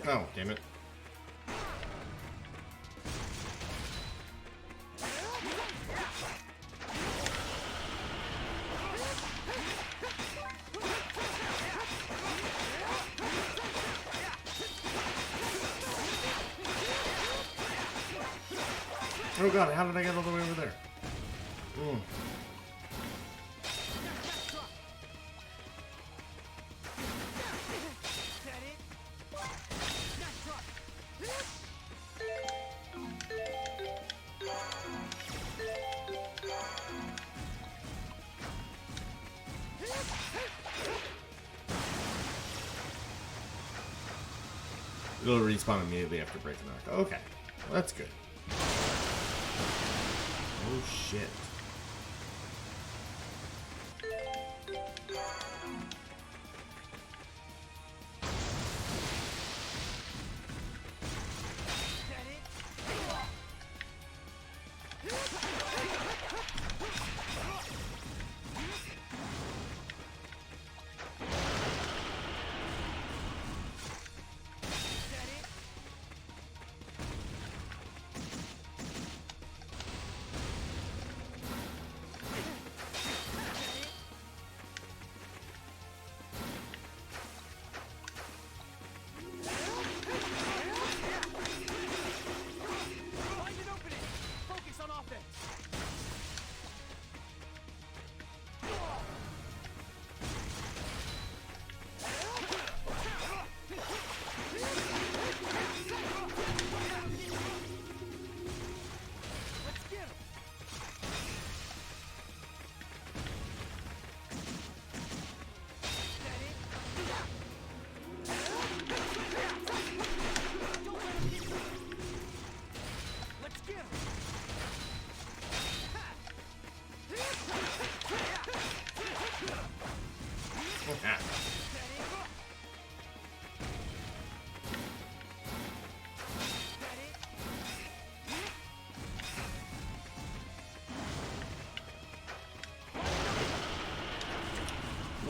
Oh, damn it. Oh god, how did I get all the way over there? It'll respawn immediately after breaking the rock. Okay, well, that's good. Oh shit.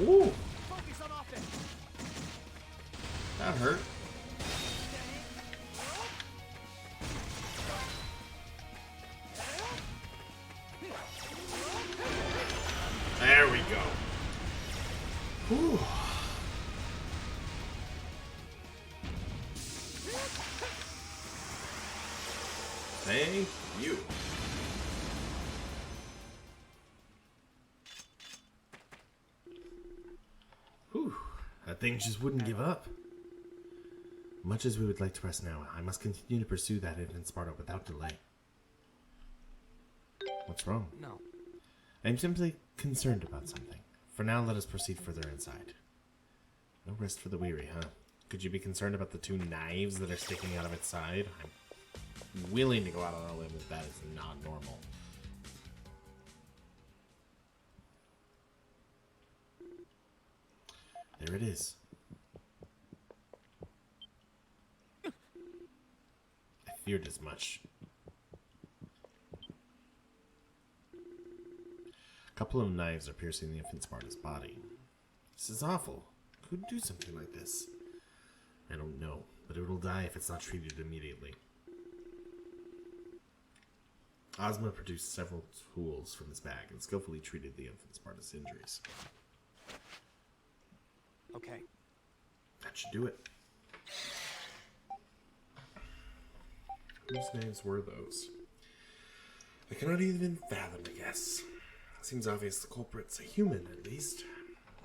Ooh, that hurt. There we go. Whew. Thank you. Whew. That thing just wouldn't give up. Much as we would like to rest now, I must continue to pursue that infant Sparta without delay. What's wrong? No. I'm simply concerned about something. For now, let us proceed further inside. No rest for the weary, huh? Could you be concerned about the 2 knives that are sticking out of its side? I'm willing to go out on a limb that is not normal. There it is. I feared as much. A couple of knives are piercing the infant Sparta's body. This is awful. Who'd do something like this? I don't know, but it will die if it's not treated immediately. Ozma produced several tools from his bag and skillfully treated the infant Sparta's injuries. Okay. That should do it. Whose names were those? I cannot even fathom a guess. Seems obvious the culprit's a human, at least.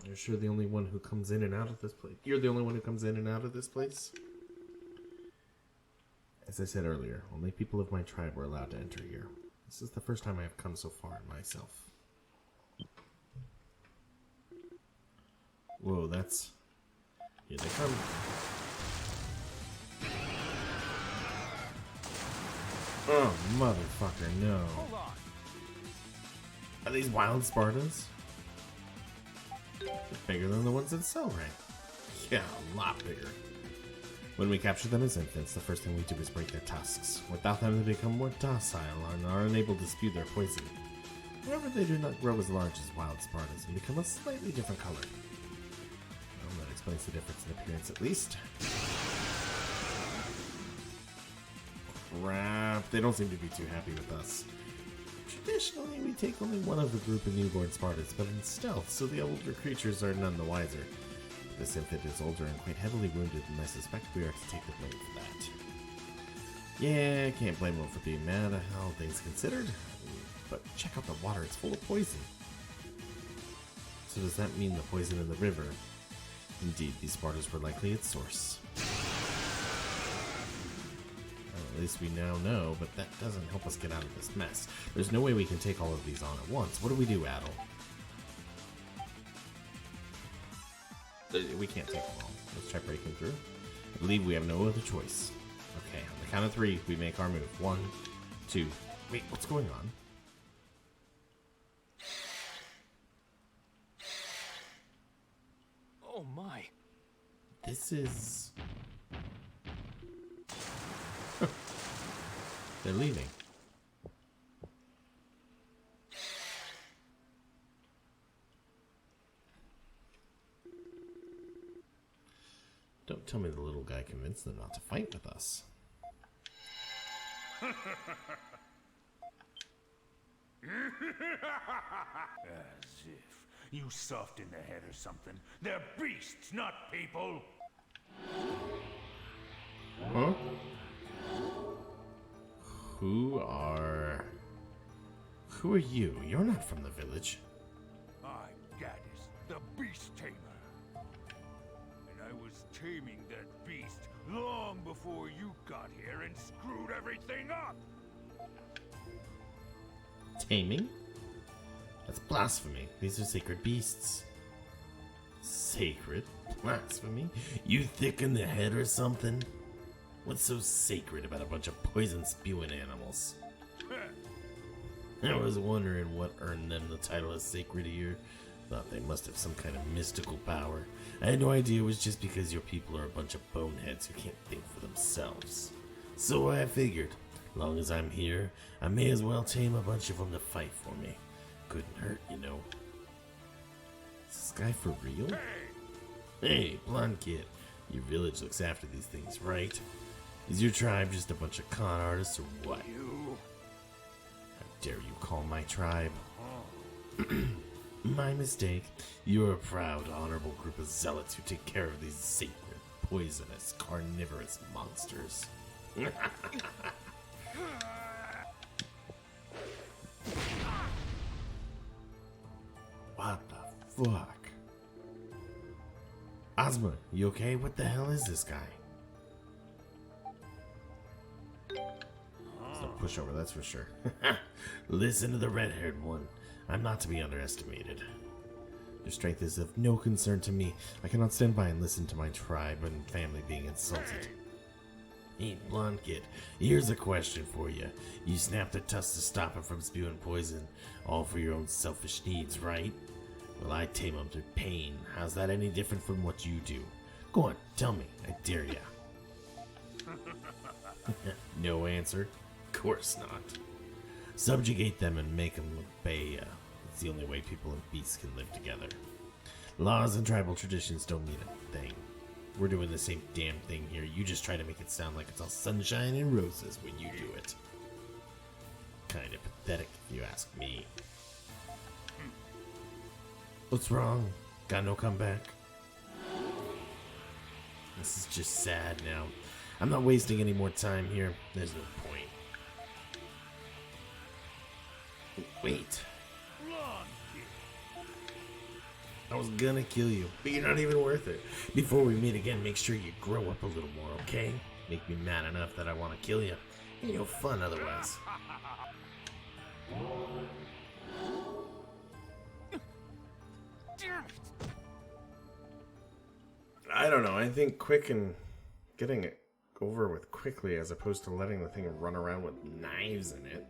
You're sure the only one who comes in and out of this place? You're the only one who comes in and out of this place? As I said earlier, only people of my tribe were allowed to enter here. This is the first time I have come so far myself. Whoa, that's... Here they come. Oh, motherfucker, no. Hold on. Are these wild Spartans? They're bigger than the ones in Cell Rank. Yeah, a lot bigger. When we capture them as infants, the first thing we do is break their tusks. Without them, they become more docile and are unable to spew their poison. However, they do not grow as large as wild Spartans and become a slightly different color. Well, that explains the difference in appearance at least. Crap, they don't seem to be too happy with us. Traditionally, we take only one of the group of newborn Spartans, but in stealth, so the older creatures are none the wiser. This infant is older and quite heavily wounded, and I suspect we are to take the blame for that. Yeah, can't blame them for being mad, all things considered. But check out the water, it's full of poison. So does that mean the poison in the river? Indeed, these Spartans were likely its source. Well, at least we now know, but that doesn't help us get out of this mess. There's no way we can take all of these on at once. What do we do, Adel? We can't take them all. Let's try breaking through. I believe we have no other choice. Okay, on the count of 3, we make our move. 1, 2. Wait, what's going on? Oh my. This is... They're leaving. Don't tell me the little guy convinced them not to fight with us. As if. You soft in the head or something. They're beasts, not people. Huh? Who are you? You're not from the village. I'm Gaddis, the beast tamer. And I was taming that beast long before you got here and screwed everything up. Taming? That's blasphemy. These are sacred beasts. Sacred? Blasphemy? You thick in the head or something? What's so sacred about a bunch of poison-spewing animals? I was wondering what earned them the title of sacred here. Thought they must have some kind of mystical power. I had no idea it was just because your people are a bunch of boneheads who can't think for themselves. So I figured, long as I'm here, I may as well tame a bunch of them to fight for me. Couldn't hurt, you know. Is this guy for real? Hey, blonde kid. Your village looks after these things, right? Is your tribe just a bunch of con artists or what? How dare you call my tribe? My mistake. You're a proud, honorable group of zealots who take care of these sacred, poisonous, carnivorous monsters. What the fuck? Ozma, you okay? What the hell is this guy? It's a pushover, that's for sure. Listen to the red-haired one. I'm not to be underestimated. Your strength is of no concern to me. I cannot stand by and listen to my tribe and family being insulted. Hey, blonde kid, here's a question for you. You snapped the tusk to stop him from spewing poison, all for your own selfish needs, right? Well, I tame him through pain. How's that any different from what you do? Go on, tell me. I dare ya. No answer? Of course not. Subjugate them and make them obey ya. It's the only way people and beasts can live together. Laws and tribal traditions don't mean a thing. We're doing the same damn thing here. You just try to make it sound like it's all sunshine and roses when you do it. Kinda pathetic if you ask me. What's wrong? Got no comeback? This is just sad now. I'm not wasting any more time here. There's no point. Wait. I was gonna kill you, but you're not even worth it. Before we meet again, make sure you grow up a little more, okay? Make me mad enough that I want to kill you. Ain't no fun otherwise. I don't know. I think quick and getting it over with quickly as opposed to letting the thing run around with knives in it.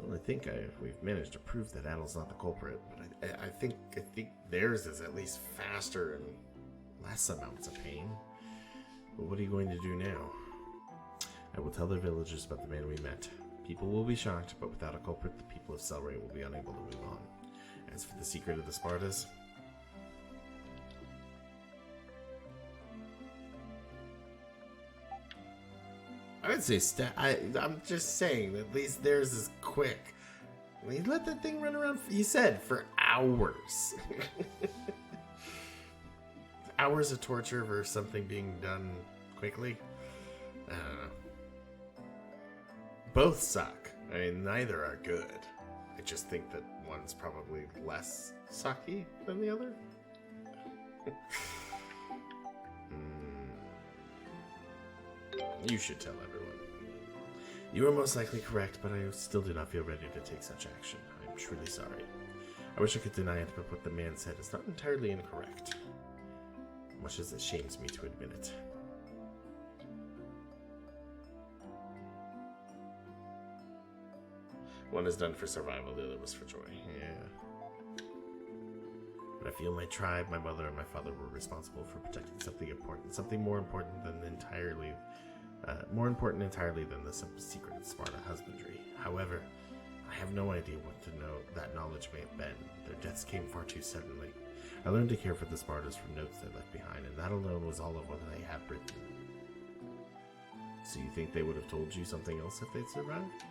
Well, I think we've managed to prove that Adel's not the culprit, but I think theirs is at least faster and less amounts of pain. But what are you going to do now? I will tell the villagers about the man we met. People will be shocked, but without a culprit, the people of Selray will be unable to move on. As for the secret of the Spartas, I would say I'm just saying that at least theirs is quick. We let that thing run around, you said, for hours. Hours of torture versus something being done quickly. I don't know. Both suck. I mean, neither are good. I just think that one's probably less sucky than the other. You should tell everyone. You are most likely correct, but I still do not feel ready to take such action. I'm truly sorry. I wish I could deny it, but what the man said is not entirely incorrect. much as it shames me to admit it. One is done for survival, the other was for joy. Yeah. But I feel my tribe, my mother, and my father were responsible for protecting something important, something more important entirely than the simple secret of Sparta husbandry. However, I have no idea what that knowledge may have been. Their deaths came far too suddenly. I learned to care for the Spartans from notes they left behind, and that alone was all of what they had written. So you think they would have told you something else if they'd survived?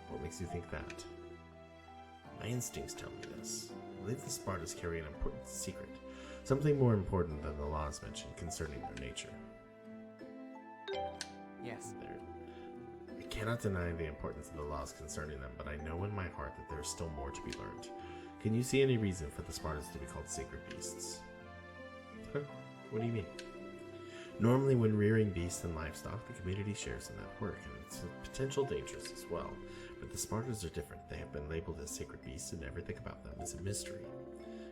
What makes you think that? My instincts tell me this. I believe the Spartans carry an important secret, something more important than the laws mentioned concerning their nature. Yes. I cannot deny the importance of the laws concerning them, but I know in my heart that there is still more to be learned. Can you see any reason for the Spartans to be called sacred beasts? Huh? What do you mean? Normally, when rearing beasts and livestock, the community shares in that work, and it's potential dangers as well. But the Spartans are different. They have been labeled as sacred beasts, and everything about them is a mystery.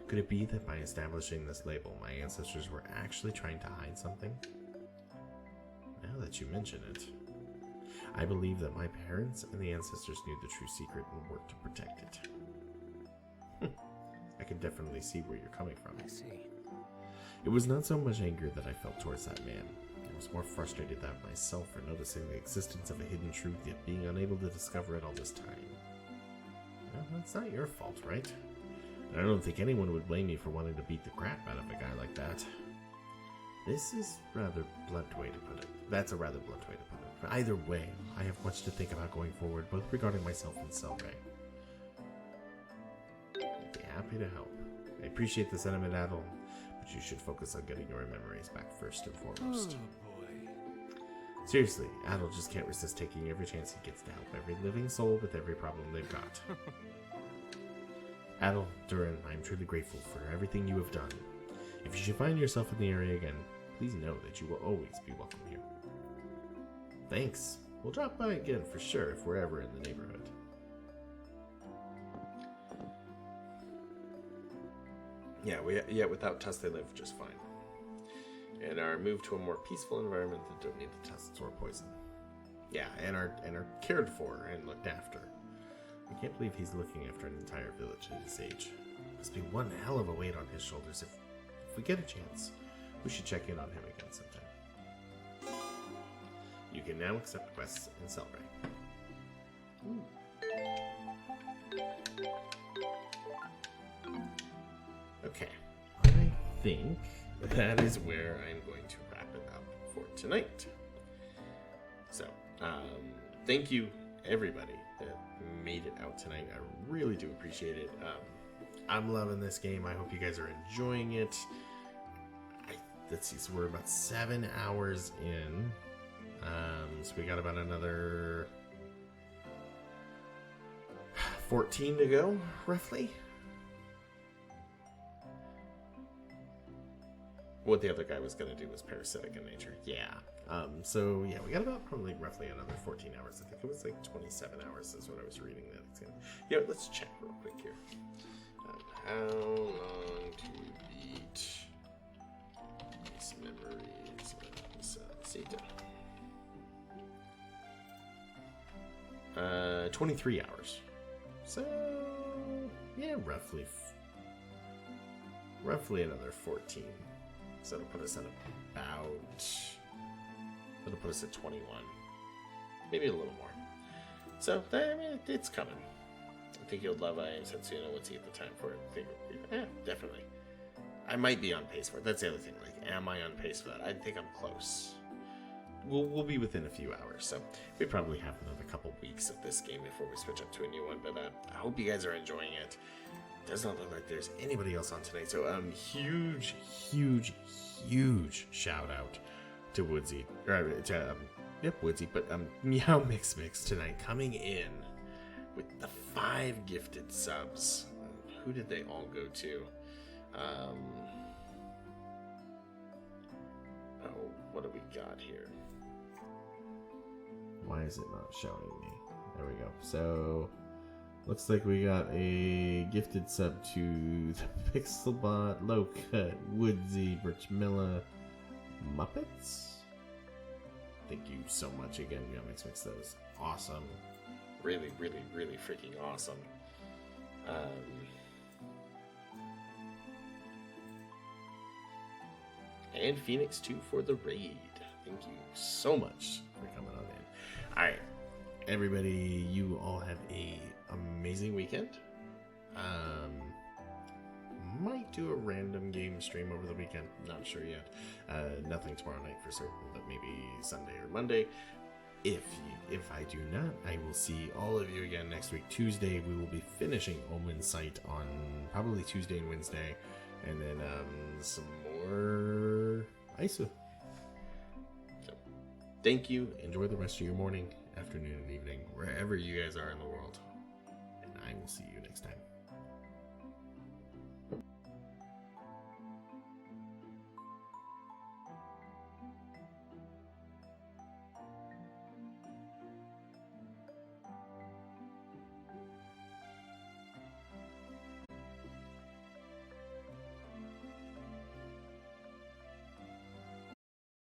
Could it be that by establishing this label, my ancestors were actually trying to hide something? Now that you mention it, I believe that my parents and the ancestors knew the true secret and worked to protect it. I can definitely see where you're coming from. I see. It was not so much anger that I felt towards that man. I was more frustrated at myself for noticing the existence of a hidden truth, yet being unable to discover it all this time. Well, that's not your fault, right? And I don't think anyone would blame you for wanting to beat the crap out of a guy like that. This is a rather blunt way to put it. That's a rather blunt way to put it. But either way, I have much to think about going forward, both regarding myself and Selray. I'd be happy to help. I appreciate the sentiment, Adel, but you should focus on getting your memories back first and foremost. Oh boy. Seriously, Adel just can't resist taking every chance he gets to help every living soul with every problem they've got. Adel, Durin, I am truly grateful for everything you have done. If you should find yourself in the area again, please know that you will always be welcome here. Thanks. We'll drop by again for sure if we're ever in the neighborhood. Yeah, without Tusk they live just fine. And are moved to a more peaceful environment that don't need the tusks or poison. Yeah, and are cared for and looked after. I can't believe he's looking after an entire village at his age. Must be one hell of a weight on his shoulders. If we get a chance, we should check in on him again sometime. You can now accept quests and celebrate. Okay, I think that is where I'm going to wrap it up for tonight. So, thank you everybody that made it out tonight. I really do appreciate it. I'm loving this game. I hope you guys are enjoying it. Let's see, so we're about 7 hours in. So we got about another 14 to go, roughly. What the other guy was going to do was parasitic in nature. Yeah. So, yeah, we got about probably roughly another 14 hours. I think it was like 27 hours is what I was reading. Yeah, let's check real quick here. How long to beat these Memories of Celceta? 23 hours. So, yeah, roughly another 14. So it'll put us at it'll put us at 21. Maybe a little more. So, I mean, it's coming. I think you'll love Setsuno once you get the time for it. Definitely. I might be on pace for it. That's the other thing. Like, am I on pace for that? I think I'm close. We'll be within a few hours, so we probably have another couple weeks of this game before we switch up to a new one. But I hope you guys are enjoying it. Does not look like there's anybody else on tonight, so huge shout out to Woodsy, Woodsy, but Meow Mix tonight coming in with the 5 gifted subs. Who did they all go to? What do we got here? Why is it not showing me? There we go. So, looks like we got a gifted sub to the Pixelbot, Low Cut, Woodsy, Birchmilla, Muppets. Thank you so much again, Mix. That was awesome. Really, really, really freaking awesome. And Phoenix 2 for the raid. Thank you so much for coming on in. Alright, everybody, you all have a amazing weekend. Might do a random game stream over the weekend. Not sure yet. Nothing tomorrow night for certain, but maybe Sunday or Monday. If I do not, I will see all of you again next week. Tuesday, we will be finishing Omen Sight on probably Tuesday and Wednesday. And then some more ISO. So, thank you. Enjoy the rest of your morning, afternoon, and evening, wherever you guys are in the world. And I will see you next time.